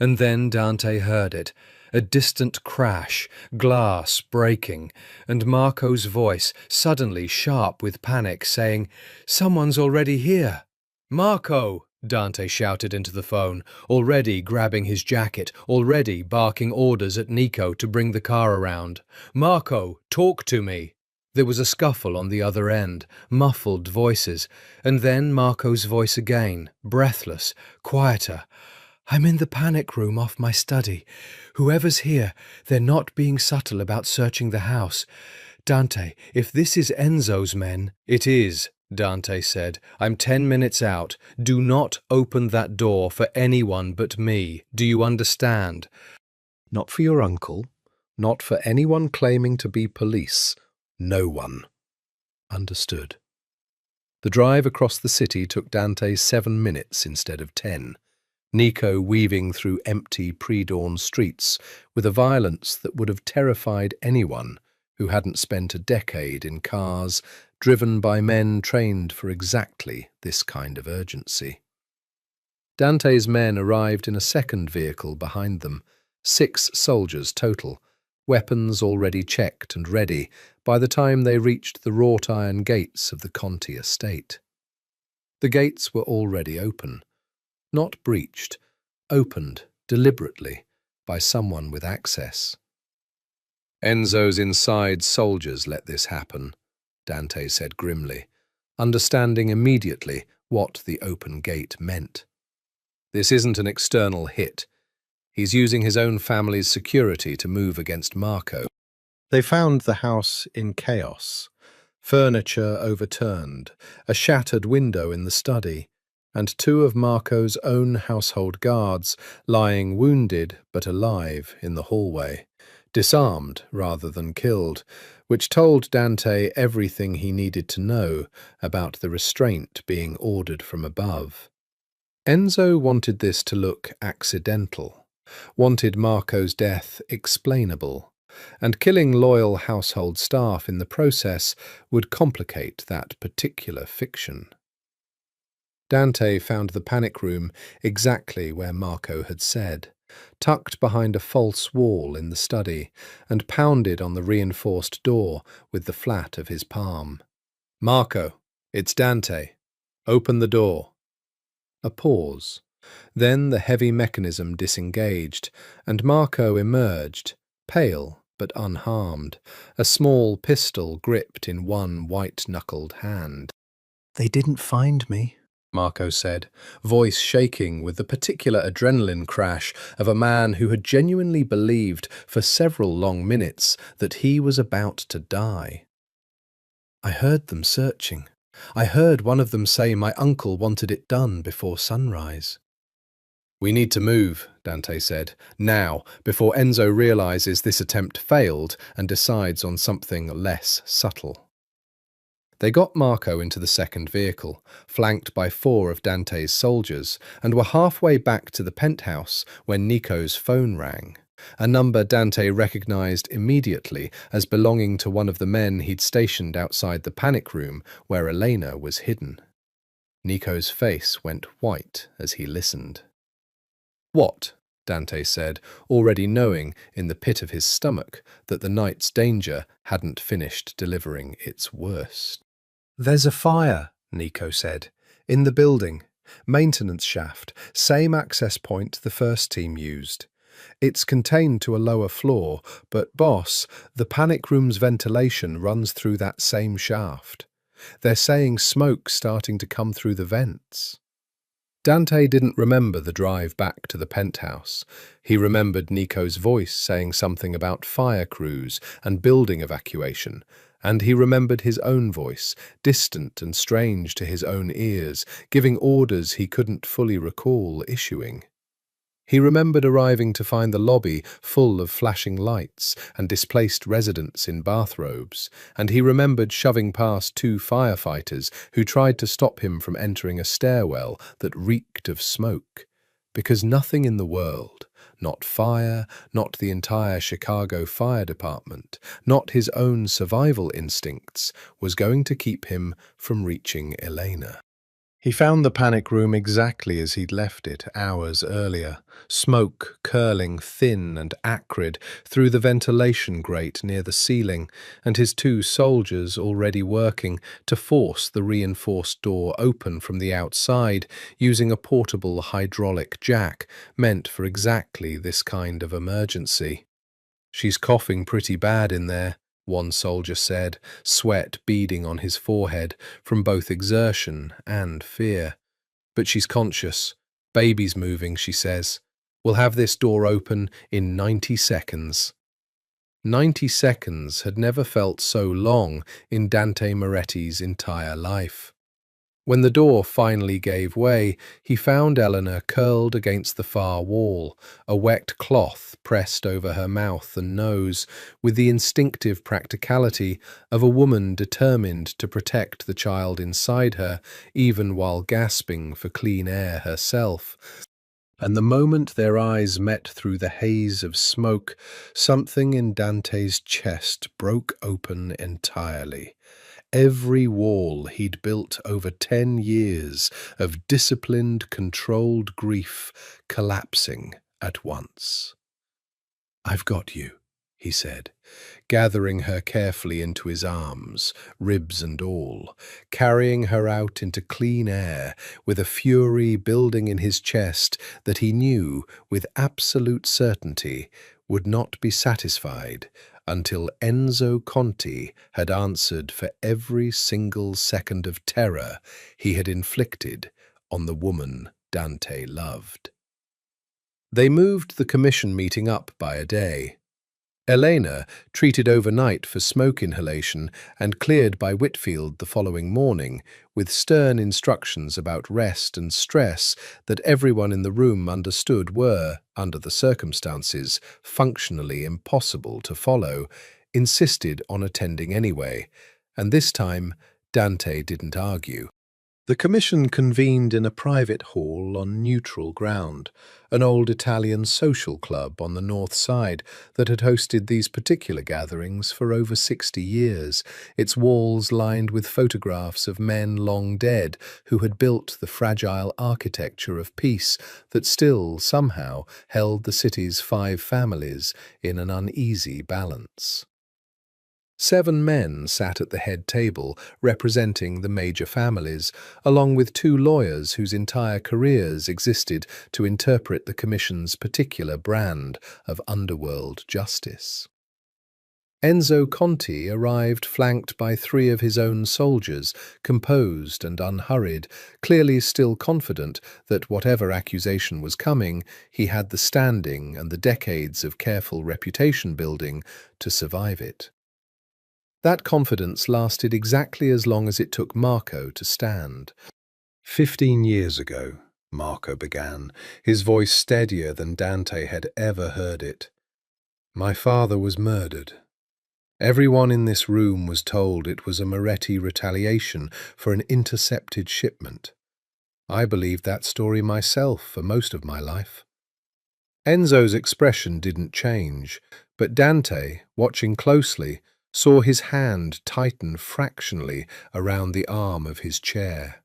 and then Dante heard it, a distant crash, glass breaking, and Marco's voice, suddenly sharp with panic, saying, "Someone's already here." "Marco!" Dante shouted into the phone, already grabbing his jacket, already barking orders at Nico to bring the car around. "Marco, talk to me!" There was a scuffle on the other end, muffled voices, and then Marco's voice again, breathless, quieter. "I'm in the panic room off my study. Whoever's here, they're not being subtle about searching the house. Dante, if this is Enzo's men—" "It is," Dante said. "I'm 10 minutes out. Do not open that door for anyone but me. Do you understand?" "Not for your uncle,
Not for anyone claiming to be police. No one. Understood. The drive across the city took Dante 7 minutes instead of 10. Nico weaving through empty pre-dawn streets with a violence that would have terrified anyone who hadn't spent a decade in cars driven by men trained for exactly this kind of urgency. Dante's men arrived in a second vehicle behind them, 6 soldiers total, weapons already checked and ready by the time they reached the wrought iron gates of the Conti estate. The gates were already open, not breached, opened deliberately by someone with access. Enzo's inside soldiers let this happen, Dante said grimly, understanding immediately what the open gate meant. This isn't an external hit. He's using his own family's security to move against Marco. They found the house in chaos. Furniture overturned, a shattered window in the study, and 2 of Marco's own household guards lying wounded but alive in the hallway, disarmed rather than killed, which told Dante everything he needed to know about the restraint being ordered from above. Enzo wanted this to look accidental, wanted Marco's death explainable, and killing loyal household staff in the process would complicate that particular fiction. Dante found the panic room exactly where Marco had said, tucked behind a false wall in the study, and pounded on the reinforced door with the flat of his palm. "Marco, it's Dante. Open the door." A pause. Then the heavy mechanism disengaged, and Marco emerged, pale but unharmed, a small pistol gripped in one white-knuckled hand. "They didn't find me," Marco said, voice shaking with the particular adrenaline crash of a man who had genuinely believed for several long minutes that he was about to die. "I heard them searching. I heard one of them say my uncle wanted it done before sunrise." "We need to move," Dante said, "now, before Enzo realizes this attempt failed and decides on something less subtle." They got Marco into the second vehicle, flanked by 4 of Dante's soldiers, and were halfway back to the penthouse when Nico's phone rang, a number Dante recognized immediately as belonging to one of the men he'd stationed outside the panic room where Elena was hidden. Nico's face went white as he listened. "What?" Dante said, already knowing in the pit of his stomach that the night's danger hadn't finished delivering its worst. "There's a fire," Nico said, "in the building. Maintenance shaft, same access point the first team used. It's contained to a lower floor, but boss, the panic room's ventilation runs through that same shaft. They're saying smoke's starting to come through the vents." Dante didn't remember the drive back to the penthouse. He remembered Nico's voice saying something about fire crews and building evacuation, and he remembered his own voice, distant and strange to his own ears, giving orders he couldn't fully recall issuing. He remembered arriving to find the lobby full of flashing lights and displaced residents in bathrobes, and he remembered shoving past 2 firefighters who tried to stop him from entering a stairwell that reeked of smoke, because nothing in the world, not fire, not the entire Chicago Fire Department, not his own survival instincts, was going to keep him from reaching Elena. He found the panic room exactly as he'd left it hours earlier, smoke curling thin and acrid through the ventilation grate near the ceiling, and his 2 soldiers already working to force the reinforced door open from the outside using a portable hydraulic jack meant for exactly this kind of emergency. "She's coughing pretty bad in there," one soldier said, sweat beading on his forehead from both exertion and fear. "But she's conscious. Baby's moving, she says. We'll have this door open in 90 seconds. 90 seconds had never felt so long in Dante Moretti's entire life.
When the door finally gave way, he found Eleanor curled against the far wall, a wet cloth pressed over her mouth and nose, with the instinctive practicality of a woman determined to protect the child inside her, even while gasping for clean air herself. And the moment their eyes met through the haze of smoke, something in Dante's chest broke open entirely. Every wall he'd built over 10 years of disciplined, controlled grief collapsing at once. "I've got you," he said, gathering her carefully into his arms, ribs and all, carrying her out into clean air with a fury building in his chest that he knew with absolute certainty would not be satisfied until Enzo Conti had answered for every single second of terror he had inflicted on the woman Dante loved. They moved the commission meeting up by a day. Elena, treated overnight for smoke inhalation and cleared by Whitfield the following morning, with stern instructions about rest and stress that everyone in the room understood were, under the circumstances, functionally impossible to follow, insisted on attending anyway, and this time Dante didn't argue. The commission convened in a private hall on neutral ground, an old Italian social club on the north side that had hosted these particular gatherings for over 60 years, its walls lined with photographs of men long dead who had built the fragile architecture of peace that still, somehow, held the city's 5 families in an uneasy balance. 7 men sat at the head table, representing the major families, along with 2 lawyers whose entire careers existed to interpret the Commission's particular brand of underworld justice. Enzo Conti arrived flanked by 3 of his own soldiers, composed and unhurried, clearly still confident that whatever accusation was coming, he had the standing and the decades of careful reputation building to survive it. That confidence lasted exactly as long as it took Marco to stand. 15 years ago, Marco began, his voice steadier than Dante had ever heard it. My father was murdered. Everyone in this room was told it was a Moretti retaliation for an intercepted shipment. I believed that story myself for most of my life. Enzo's expression didn't change, but Dante, watching closely, saw his hand tighten fractionally around the arm of his chair.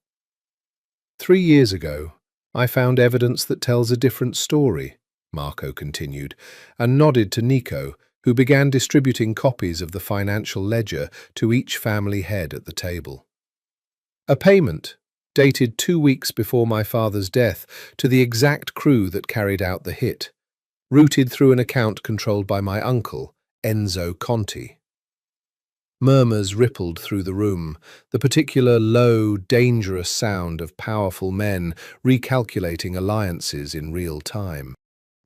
3 years ago, I found evidence that tells a different story, Marco continued, and nodded to Nico, who began distributing copies of the financial ledger to each family head at the table. A payment, dated 2 weeks before my father's death, to the exact crew that carried out the hit, routed through an account controlled by my uncle, Enzo Conti. Murmurs rippled through the room, the particular low, dangerous sound of powerful men recalculating alliances in real time.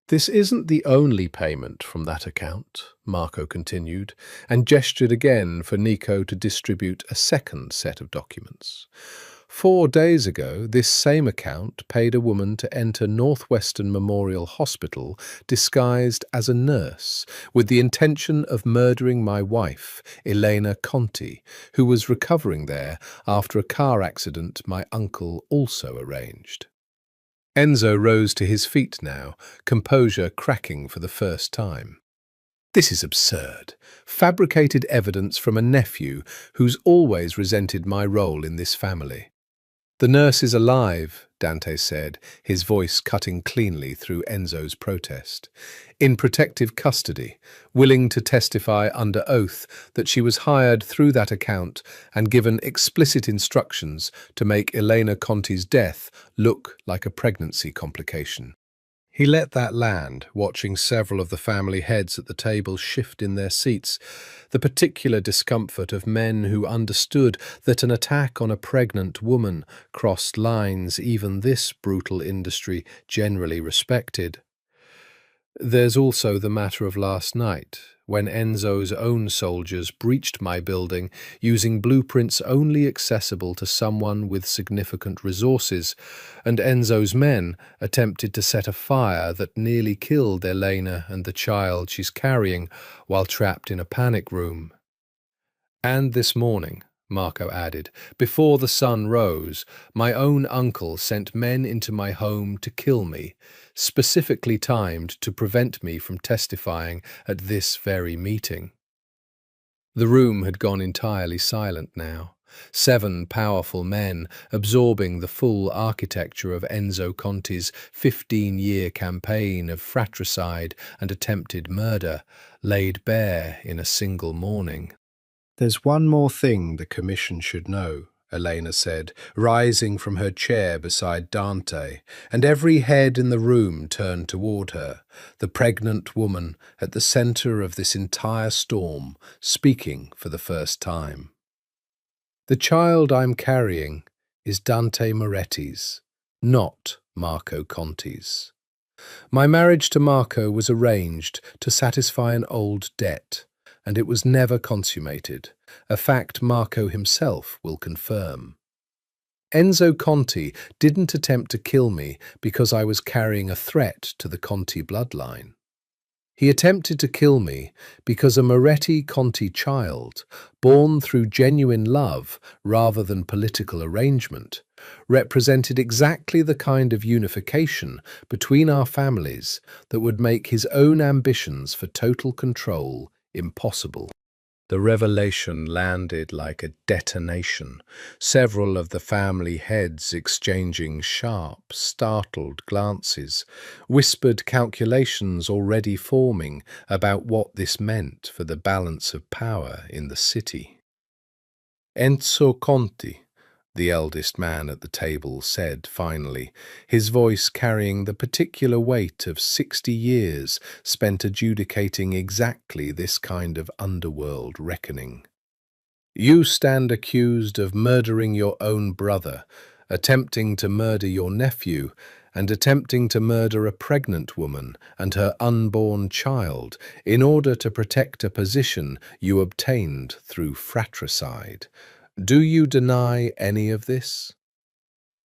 This isn't the only payment from that account, Marco continued, and gestured again for Nico to distribute a second set of documents. 4 days ago, this same account paid a woman to enter Northwestern Memorial Hospital disguised as a nurse, with the intention of murdering my wife, Elena Conti, who was recovering there after a car accident my uncle also arranged. Enzo rose to his feet now, composure cracking for the first time. This is absurd. Fabricated evidence from a nephew who's always resented my role in this family. The nurse is alive, Dante said, his voice cutting cleanly through Enzo's protest. In protective custody, willing to testify under oath that she was hired through that account and given explicit instructions to make Elena Conti's death look like a pregnancy complication. He let that land, watching several of the family heads at the table shift in their seats, the particular discomfort of men who understood that an attack on a pregnant woman crossed lines even this brutal industry generally respected. There's also the matter of last night, when Enzo's own soldiers breached my building using blueprints only accessible to someone with significant resources, and Enzo's men attempted to set a fire that nearly killed Elena and the child she's carrying while trapped in a panic room. And this morning, Marco added, before the sun rose, my own uncle sent men into my home to kill me, specifically timed to prevent me from testifying at this very meeting. The room had gone entirely silent now. 7 powerful men, absorbing the full architecture of Enzo Conti's 15-year campaign of fratricide and attempted murder, laid bare in a single morning.
There's one more thing the Commission should know, Elena said, rising from her chair beside Dante, and every head in the room turned toward her, the pregnant woman at the center of this entire storm, speaking for the first time. The child I'm carrying is Dante Moretti's, not Marco Conti's. My marriage to Marco was arranged to satisfy an old debt, and it was never consummated, a fact Marco himself will confirm. Enzo Conti didn't attempt to kill me because I was carrying a threat to the Conti bloodline. He attempted to kill me because a Moretti-Conti child, born through genuine love rather than political arrangement, represented exactly the kind of unification between our families that would make his own ambitions for total control impossible. The revelation landed like a detonation, several of the family heads exchanging sharp, startled glances, whispered calculations already forming about what this meant for the balance of power in the city. Enzo Conti, the eldest man at the table said finally, his voice carrying the particular weight of 60 years spent adjudicating exactly this kind of underworld reckoning. You stand accused of murdering your own brother, attempting to murder your nephew, and attempting to murder a pregnant woman and her unborn child in order to protect a position you obtained through fratricide. Do you deny any of this?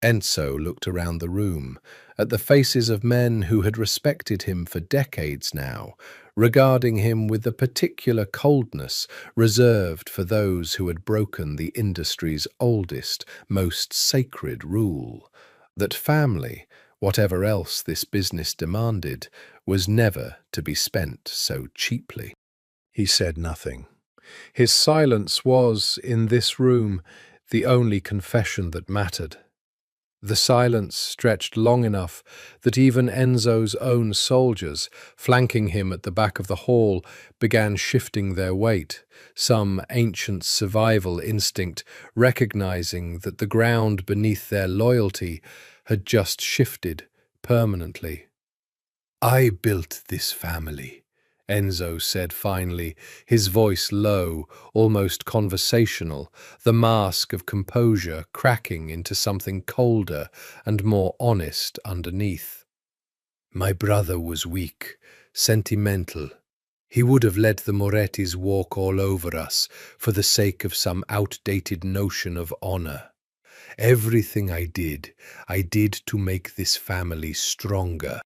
Enzo looked around the room, at the faces of men who had respected him for decades now, regarding him with the particular coldness reserved for those who had broken the industry's oldest, most sacred rule, that family, whatever else this business demanded, was never to be spent so cheaply. He said nothing. His silence was, in this room, the only confession that mattered. The silence stretched long enough that even Enzo's own soldiers, flanking him at the back of the hall, began shifting their weight, some ancient survival instinct recognizing that the ground beneath their loyalty had just shifted permanently. I built this family, Enzo said finally, his voice low, almost conversational, the mask of composure cracking into something colder and more honest underneath. My brother was weak, sentimental. He would have let the Morettis walk all over us for the sake of some outdated notion of honor. Everything I did to make this family stronger.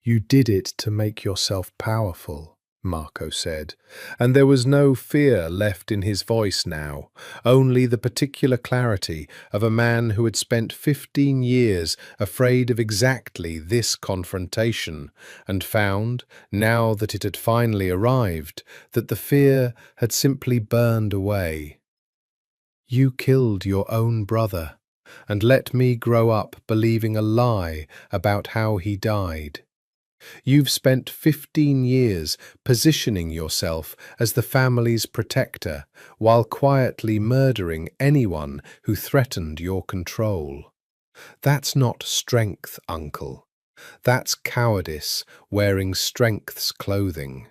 You did it to make yourself powerful, Marco said, and there was no fear left in his voice now, only the particular clarity of a man who had spent 15 years afraid of exactly this confrontation, and found, now that it had finally arrived, that the fear had simply burned away. You killed your own brother, and let me grow up believing a lie about how he died. You've spent 15 years positioning yourself as the family's protector while quietly murdering anyone who threatened your control. That's not strength, uncle. That's cowardice wearing strength's clothing.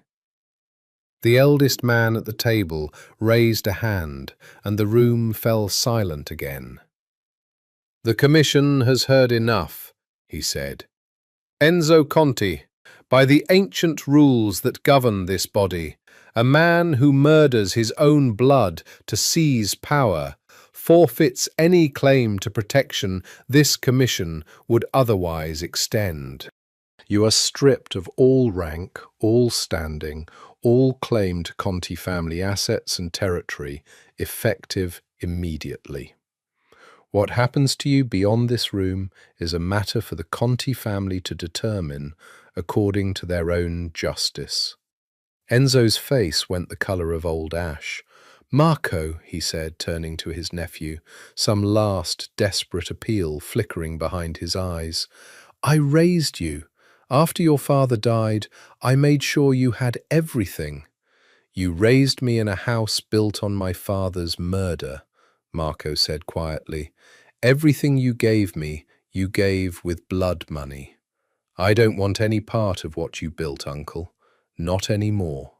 The eldest man at the table raised a hand, and the room fell silent again. The Commission has heard enough, he said. Enzo Conti,
By the ancient rules that govern this body, a man who murders his own blood to seize power forfeits any claim to protection this commission would otherwise extend.
You are stripped of all rank, all standing, all claim to Conti family assets and territory, effective immediately. What happens to you beyond this room is a matter for the Conti family to determine according to their own justice. Enzo's face went the colour of old ash. "Marco," he said, turning to his nephew, some last desperate appeal flickering behind his eyes. "I raised you. After your father died, I made sure you had everything. You raised me in a house built on my father's murder," Marco said quietly. "Everything you gave me, you gave with blood money. I don't want any part of what you built, uncle. Not any more."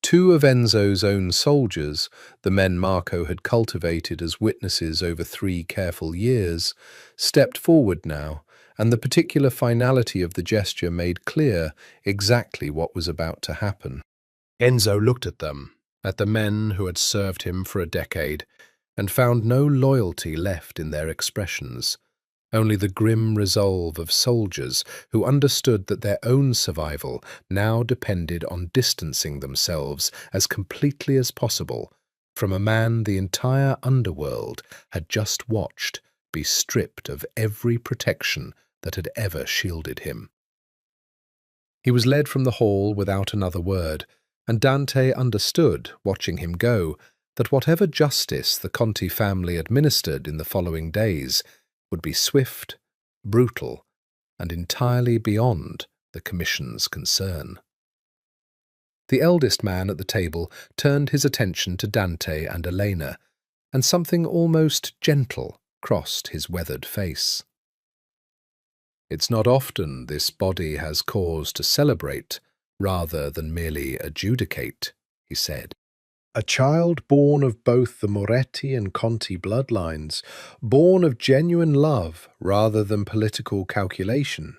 Two of Enzo's own soldiers, the men Marco had cultivated as witnesses over 3 careful years, stepped forward now, and the particular finality of the gesture made clear exactly what was about to happen. Enzo looked at them, at the men who had served him for a decade, and found no loyalty left in their expressions, only the grim resolve of soldiers who understood that their own survival now depended on distancing themselves as completely as possible from a man the entire underworld had just watched be stripped of every protection that had ever shielded him. He was led from the hall without another word, and Dante understood, watching him go, that whatever justice the Conti family administered in the following days would be swift, brutal, and entirely beyond the Commission's concern. The eldest man at the table turned his attention to Dante and Elena, and something almost gentle crossed his weathered face. "It's not often this body has cause to celebrate rather than merely adjudicate," he said. "A child born of both the Moretti and Conti bloodlines, born of genuine love rather than political calculation.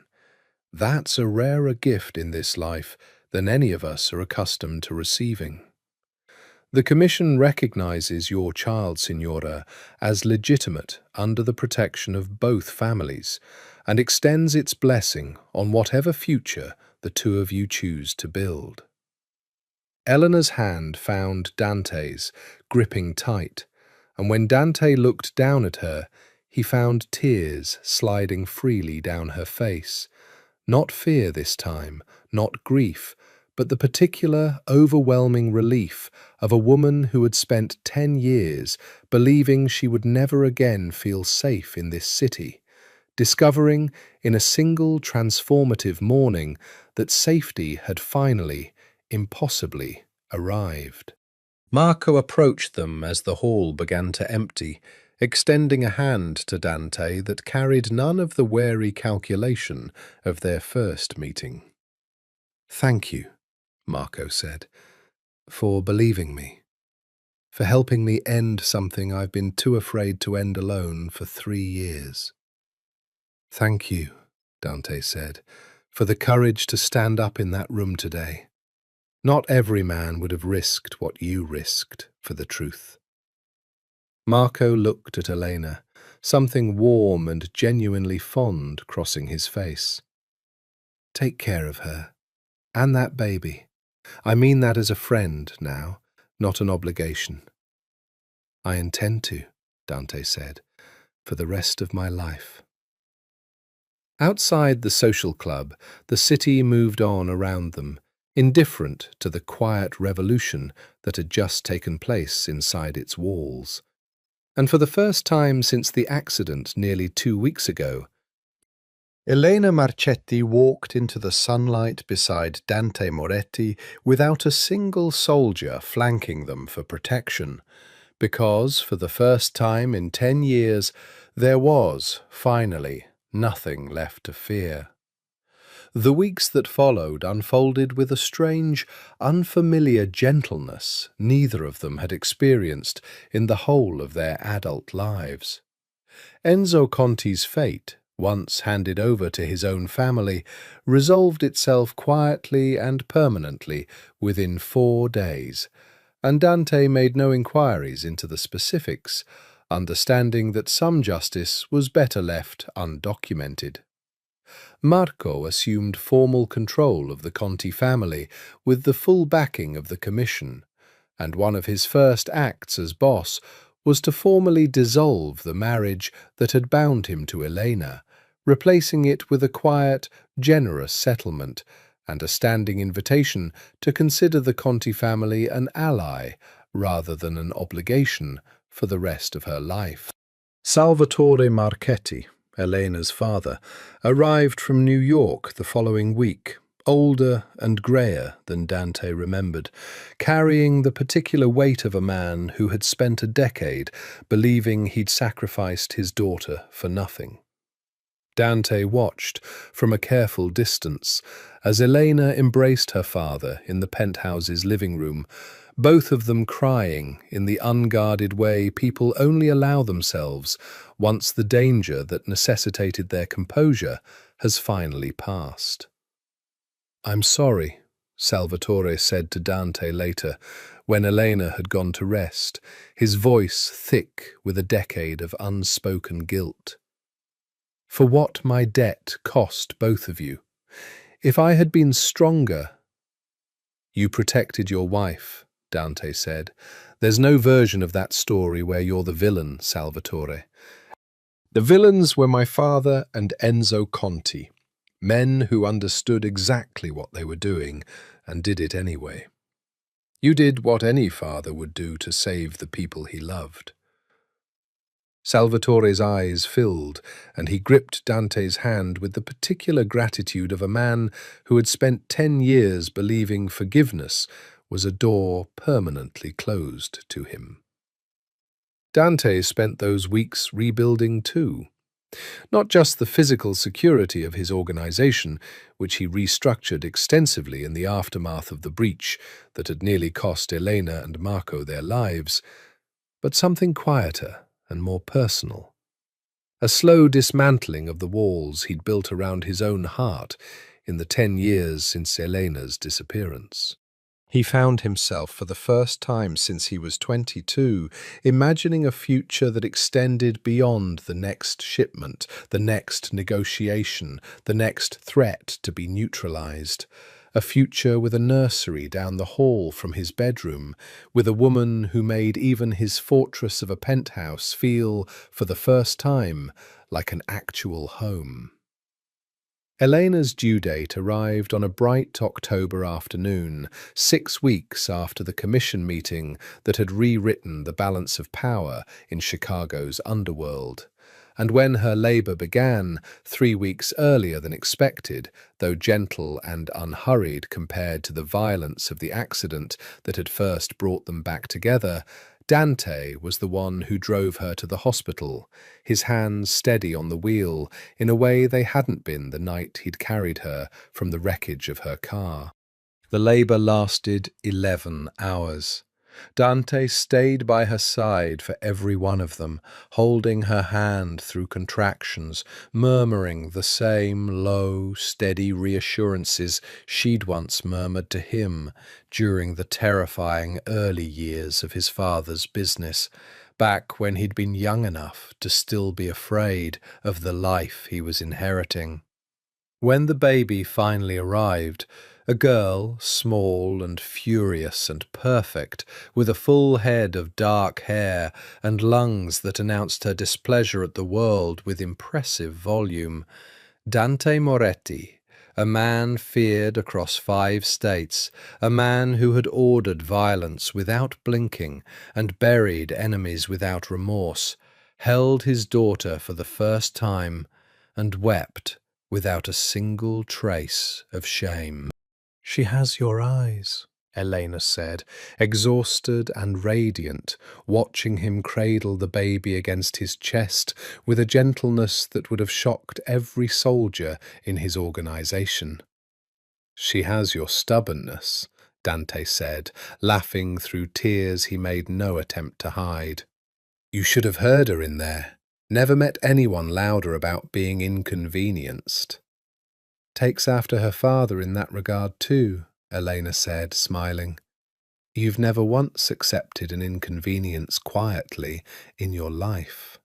That's a rarer gift in this life than any of us are accustomed to receiving. The Commission recognizes your child, Signora, as legitimate under the protection of both families, and extends its blessing on whatever future the two of you choose to build." Eleanor's hand found Dante's, gripping tight, and when Dante looked down at her, he found tears sliding freely down her face. Not fear this time, not grief, but the particular, overwhelming relief of a woman who had spent 10 years believing she would never again feel safe in this city, discovering in a single transformative morning that safety had finally, impossibly, arrived. Marco approached them as the hall began to empty, extending a hand to Dante that carried none of the wary calculation of their first meeting. "Thank you," Marco said, "for believing me, for helping me end something I've been too afraid to end alone for 3 years. Thank you," Dante said, "for the courage to stand up in that room today. Not every man would have risked what you risked for the truth." Marco looked at Elena, something warm and genuinely fond crossing his face. "Take care of her, and that baby. I mean that as a friend now, not an obligation." "I intend to," Dante said, "for the rest of my life." Outside the social club, the city moved on around them, indifferent to the quiet revolution that had just taken place inside its walls. And for the first time since the accident nearly 2 weeks ago, Elena Marchetti walked into the sunlight beside Dante Moretti without a single soldier flanking them for protection, because for the first time in 10 years there was, finally, nothing left to fear. The weeks that followed unfolded with a strange, unfamiliar gentleness neither of them had experienced in the whole of their adult lives. Enzo Conti's fate,
once handed over to his own family, resolved itself quietly and permanently within 4 days, and Dante made no inquiries into the specifics, understanding that some justice was better left undocumented. Marco assumed formal control of the Conti family with the full backing of the commission, and one of his first acts as boss was to formally dissolve the marriage that had bound him to Elena, replacing it with a quiet, generous settlement and a standing invitation to consider the Conti family an ally rather than an obligation for the rest of her life. Salvatore Marchetti, Elena's father, arrived from New York the following week, older and greyer than Dante remembered, carrying the particular weight of a man who had spent a decade believing he'd sacrificed his daughter for nothing. Dante watched from a careful distance as Elena embraced her father in the penthouse's living room, both of them crying in the unguarded way people only allow themselves once the danger that necessitated their composure has finally passed. "I'm sorry," Salvatore said to Dante later, when Elena had gone to rest, his voice thick with a decade of unspoken guilt. "For what my debt cost both of you. If I had been stronger—" "You protected your wife," Dante said. "There's no version of that story where you're the villain, Salvatore. The villains were my father and Enzo Conti, men who understood exactly what they were doing and did it anyway. You did what any father would do to save the people he loved." Salvatore's eyes filled, and he gripped Dante's hand with the particular gratitude of a man who had spent 10 years believing forgiveness was a door permanently closed to him. Dante spent those weeks rebuilding too. Not just the physical security of his organization, which he restructured extensively in the aftermath of the breach that had nearly cost Elena and Marco their lives, but something quieter and more personal. A slow dismantling of the walls he'd built around his own heart in the 10 years since Elena's disappearance. He found himself, for the first time since he was 22, imagining a future that extended beyond the next shipment, the next negotiation, the next threat to be neutralized. A future with a nursery down the hall from his bedroom, with a woman who made even his fortress of a penthouse feel, for the first time, like an actual home. Elena's due date arrived on a bright October afternoon, 6 weeks after the commission meeting that had rewritten the balance of power in Chicago's underworld. And when her labor began, 3 weeks earlier than expected, though gentle and unhurried compared to the violence of the accident that had first brought them back together, Dante was the one who drove her to the hospital, his hands steady on the wheel in a way they hadn't been the night he'd carried her from the wreckage of her car. The labor lasted 11 hours. Dante stayed by her side for every one of them, holding her hand through contractions, murmuring the same low, steady reassurances she'd once murmured to him during the terrifying early years of his father's business, back when he'd been young enough to still be afraid of the life he was inheriting. When the baby finally arrived, a girl, small and furious and perfect, with a full head of dark hair and lungs that announced her displeasure at the world with impressive volume, Dante Moretti, a man feared across 5 states, a man who had ordered violence without blinking and buried enemies without remorse, held his daughter for the first time and wept without a single trace of shame. "She has your eyes," Elena said, exhausted and radiant, watching him cradle the baby against his chest with a gentleness that would have shocked every soldier in his organization. "She has your stubbornness," Dante said, laughing through tears he made no attempt to hide. "You should have heard her in there,"
Never met anyone louder about being inconvenienced. Takes after her father in that regard too, Elena said, smiling. You've never once accepted an inconvenience quietly in your life.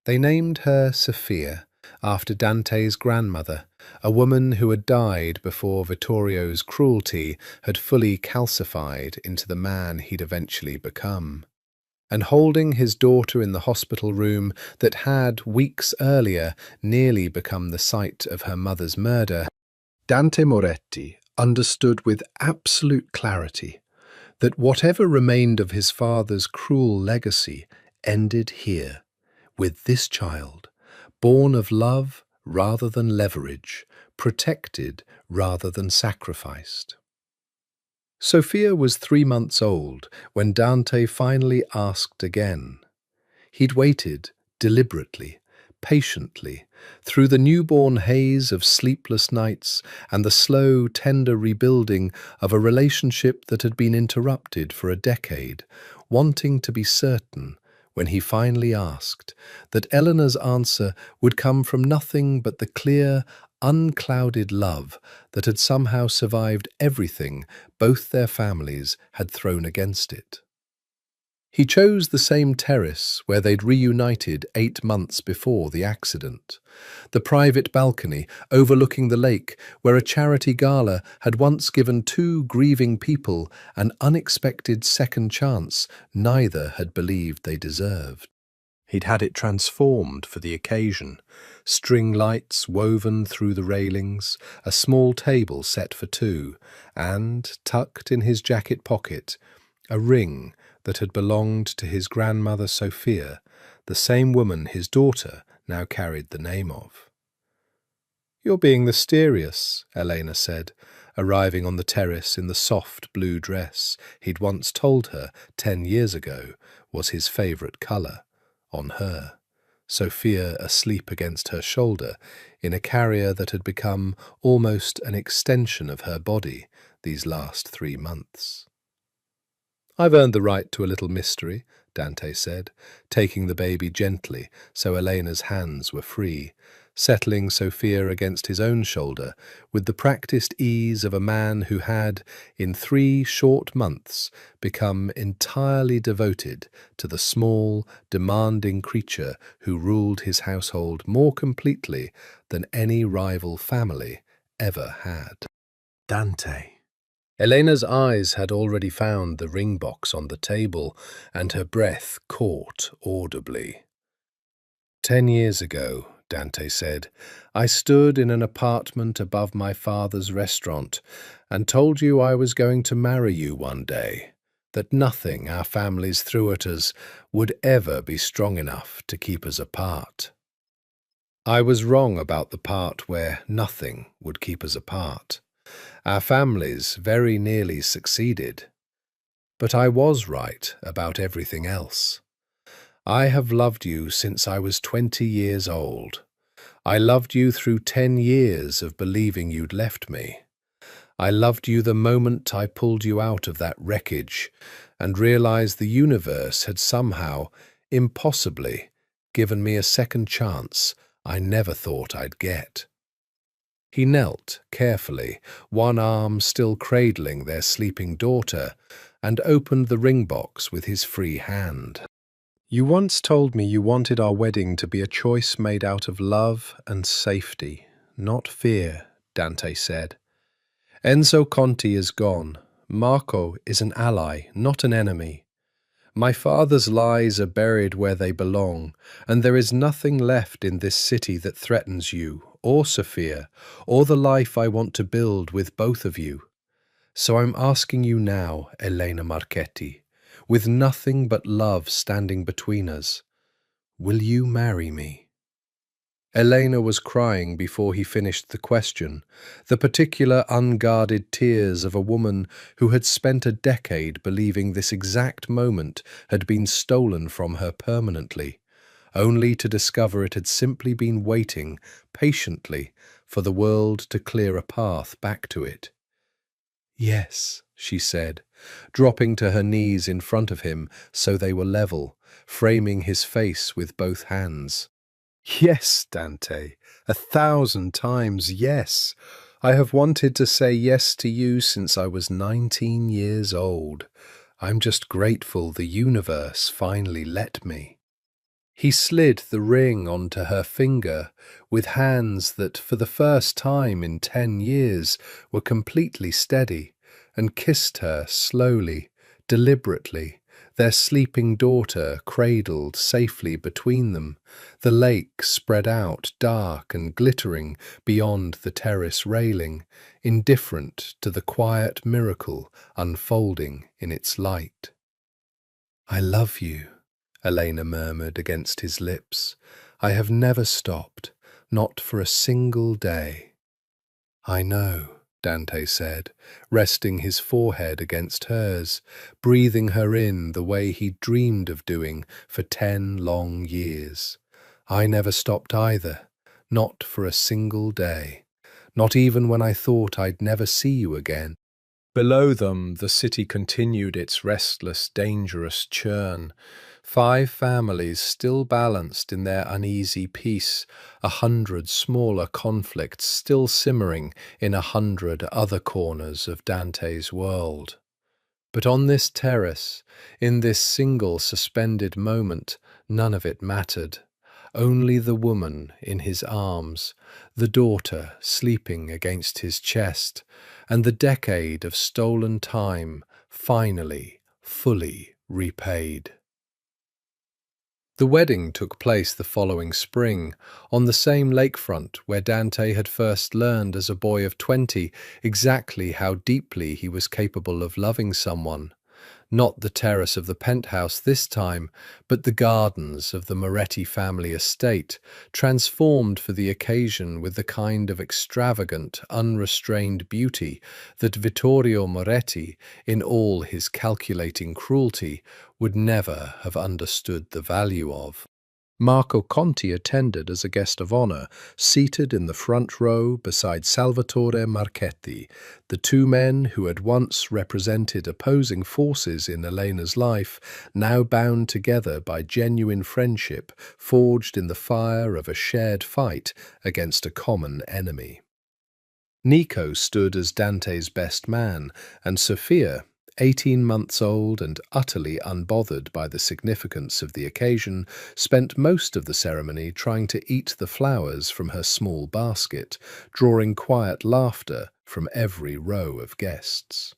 They named her Sophia, after Dante's grandmother, a woman who had died before Vittorio's cruelty had fully calcified into the man he'd eventually become. And holding his daughter in the hospital room that had, weeks earlier, nearly become the site of her mother's murder, Dante Moretti understood with absolute clarity that whatever remained of his father's cruel legacy ended here, with this child, born of love rather than leverage, protected rather than sacrificed. Sophia was 3 months old when Dante finally asked again. He'd waited deliberately, patiently, through the newborn haze of sleepless nights and the slow, tender rebuilding of a relationship that had been interrupted for a decade, wanting to be certain, when he finally asked, that Eleanor's answer would come from nothing but the clear, unclouded love that had somehow survived everything both their families had thrown against it. He chose the same terrace where they'd reunited 8 months before the accident, the private balcony overlooking the lake where a charity gala had once given 2 grieving people an unexpected second chance neither had believed they deserved. He'd had it transformed for the occasion, string lights woven through the railings, a small table set for 2, and, tucked in his jacket pocket, a ring that had belonged to his grandmother Sophia, the same woman his daughter now carried the name of. "You're being mysterious," Elena said, arriving on the terrace in the soft blue dress he'd once told her 10 years ago was his favourite colour, on her, Sophia asleep against her shoulder in a carrier that had become almost an extension of her body these last 3 months. "I've earned the right to a little mystery," Dante said, taking the baby gently so Elena's hands were free, settling Sophia against his own shoulder with the practiced ease of a man who had, in 3 short months, become entirely devoted to the small, demanding creature who ruled his household more completely than any rival family ever had. Dante. Elena's eyes had already found the ring box on the table, and her breath caught audibly. 10 years ago, Dante said, I stood in an apartment above my father's restaurant and told you I was going to marry you one day, that nothing our families threw at us would ever be strong enough to keep us apart. I was wrong about the part where nothing would keep us apart. Our families very nearly succeeded. But I was right about everything else. I have loved you since I was 20 years old. I loved you through 10 years of believing you'd left me. I loved you the moment I pulled you out of that wreckage and realized the universe had somehow, impossibly, given me a second chance I never thought I'd get. He knelt carefully, one arm still cradling their sleeping daughter, and opened the ring box with his free hand. You once told me you wanted our wedding to be a choice made out of love and safety, not fear, Dante said. Enzo Conti is gone. Marco is an ally, not an enemy. My father's lies are buried where they belong, and there is nothing left in this city that threatens you, or Sophia, or the life I want to build with both of you. So I'm asking you now, Elena Marchetti, with nothing but love standing between us, will you marry me? Elena was crying before he finished the question, the particular unguarded tears of a woman who had spent a decade believing this exact moment had been stolen from her permanently, only to discover it had simply been waiting patiently for the world to clear a path back to it. Yes,
she said, dropping to her knees in front of him so they were level, framing his face with both hands.
Yes, Dante, 1,000 times yes. I have wanted to say yes to you since I was 19 years old. I'm just grateful the universe finally let me. He slid the ring onto her finger with hands that, for the first time in 10 years, were completely steady, and kissed her slowly, deliberately, their sleeping daughter cradled safely between them, the lake spread out dark and glittering beyond the terrace railing, indifferent to the quiet miracle unfolding in its light. "I love you," Elena murmured against his lips. "I have never stopped, not for a single day." "I know," Dante said, resting his forehead against hers, breathing her in the way he'd dreamed of doing for 10 long years. "I never stopped either, not for a single day, not even when I thought I'd never see you again." Below them, the city continued its restless, dangerous churn. 5 families still balanced in their uneasy peace, 100 smaller conflicts still simmering in 100 other corners of Dante's world. But on this terrace, in this single suspended moment, none of it mattered. Only the woman in his arms, the daughter sleeping against his chest, and the decade of stolen time finally, fully repaid. The wedding took place the following spring, on the same lakefront where Dante had first learned as a boy of 20 exactly how deeply he was capable of loving someone. Not the terrace of the penthouse this time, but the gardens of the Moretti family estate, transformed for the occasion with the kind of extravagant, unrestrained beauty that Vittorio Moretti, in all his calculating cruelty, would never have understood the value of. Marco Conti attended as a guest of honor, seated in the front row beside Salvatore Marchetti, the 2 men who had once represented opposing forces in Elena's life, now bound together by genuine friendship forged in the fire of a shared fight against a common enemy. Nico stood as Dante's best man, and Sophia, 18 months old and utterly unbothered by the significance of the occasion, spent most of the ceremony trying to eat the flowers from her small basket, drawing quiet laughter from every row of guests.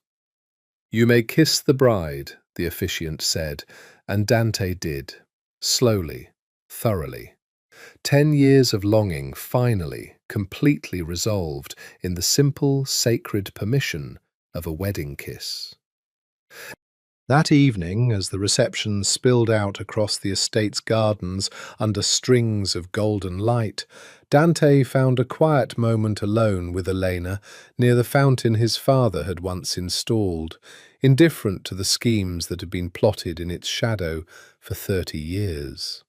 "You may kiss the bride," the officiant said, and Dante did, slowly, thoroughly. 10 years of longing finally, completely resolved in the simple, sacred permission of a wedding kiss. That evening, as the reception spilled out across the estate's gardens under strings of golden light, Dante found a quiet moment alone with Elena near the fountain his father had once installed, indifferent to the schemes that had been plotted in its shadow for 30 years.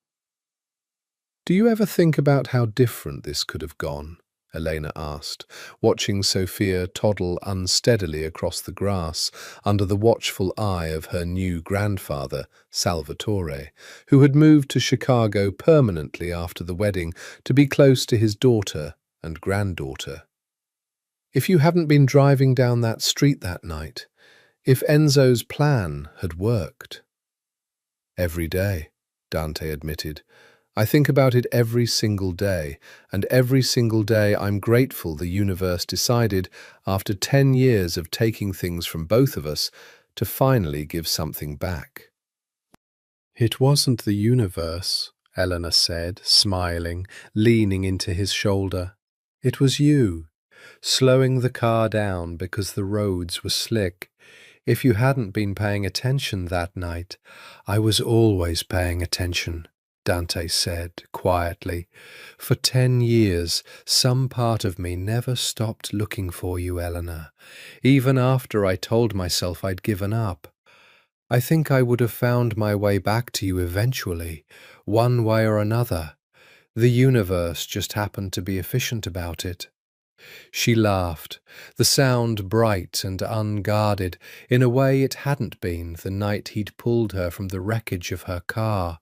"Do you ever think about how different this could have gone?" Elena asked, watching Sophia toddle unsteadily across the grass under the watchful eye of her new grandfather, Salvatore, who had moved to Chicago permanently after the wedding to be close to his daughter and granddaughter. "If you hadn't been driving down that street that night, if Enzo's plan had worked." "Every day," Dante admitted. "I think about it every single day, and every single day I'm grateful the universe decided, after 10 years of taking things from both of us, to finally give something back." "It wasn't the universe," Eleanor said, smiling, leaning into his shoulder. "It was you, slowing the car down because the roads were slick. If you hadn't been paying attention that night—" "I was always paying attention," Dante said quietly. "For 10 years, some part of me never stopped looking for you, Eleanor, even after I told myself I'd given up. I think I would have found my way back to you eventually, one way or another. The universe just happened to be efficient about it."
She laughed, the sound bright and unguarded, in a way it hadn't been the night he'd pulled her from the wreckage of her car,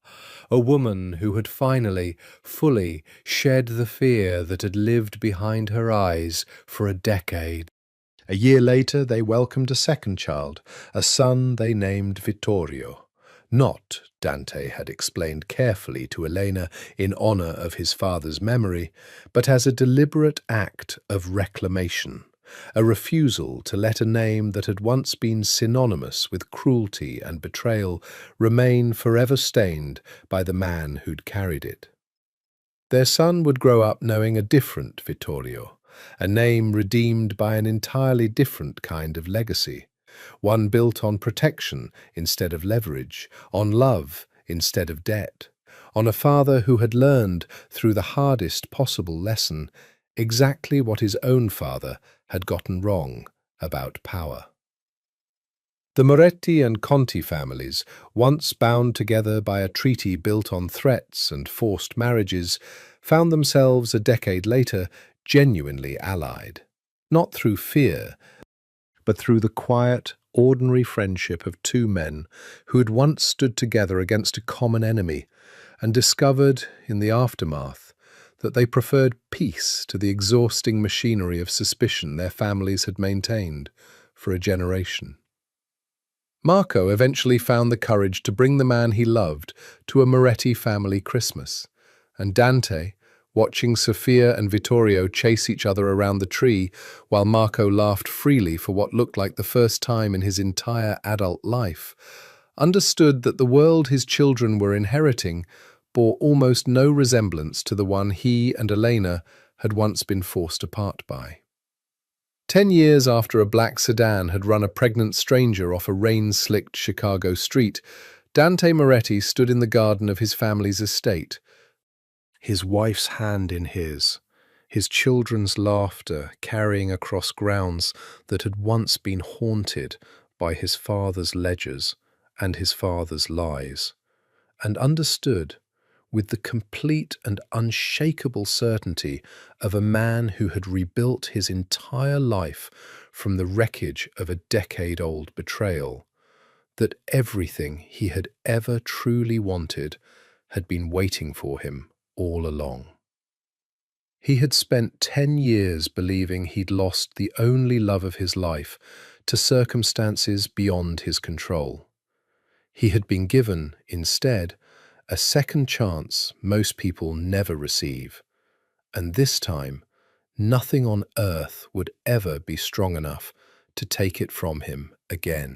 a woman who had finally, fully shed the fear that had lived behind her eyes for a decade.
A year later, they welcomed a second child, a son they named Vittorio. Not, Dante had explained carefully to Elena, in honor of his father's memory, but as a deliberate act of reclamation, a refusal to let a name that had once been synonymous with cruelty and betrayal remain forever stained by the man who'd carried it. Their son would grow up knowing a different Vittorio, a name redeemed by an entirely different kind of legacy, one built on protection instead of leverage, on love instead of debt, on a father who had learned through the hardest possible lesson exactly what his own father had gotten wrong about power. The Moretti and Conti families, once bound together by a treaty built on threats and forced marriages, found themselves a decade later genuinely allied, not through fear, but through the quiet, ordinary friendship of two men who had once stood together against a common enemy and discovered, in the aftermath, that they preferred peace to the exhausting machinery of suspicion their families had maintained for a generation. Marco eventually found the courage to bring the man he loved to a Moretti family Christmas, and Dante, watching Sofia and Vittorio chase each other around the tree while Marco laughed freely for what looked like the first time in his entire adult life, understood that the world his children were inheriting bore almost no resemblance to the one he and Elena had once been forced apart by. 10 years after a black sedan had run a pregnant stranger off a rain-slicked Chicago street, Dante Moretti stood in the garden of his family's estate, his wife's hand in his children's laughter carrying across grounds that had once been haunted by his father's ledgers and his father's lies, and understood, with the complete and unshakable certainty of a man who had rebuilt his entire life from the wreckage of a decade-old betrayal, that everything he had ever truly wanted had been waiting for him all along. He had spent 10 years believing he'd lost the only love of his life to circumstances beyond his control. He had been given, instead, a second chance most people never receive, and this time, nothing on earth would ever be strong enough to take it from him again.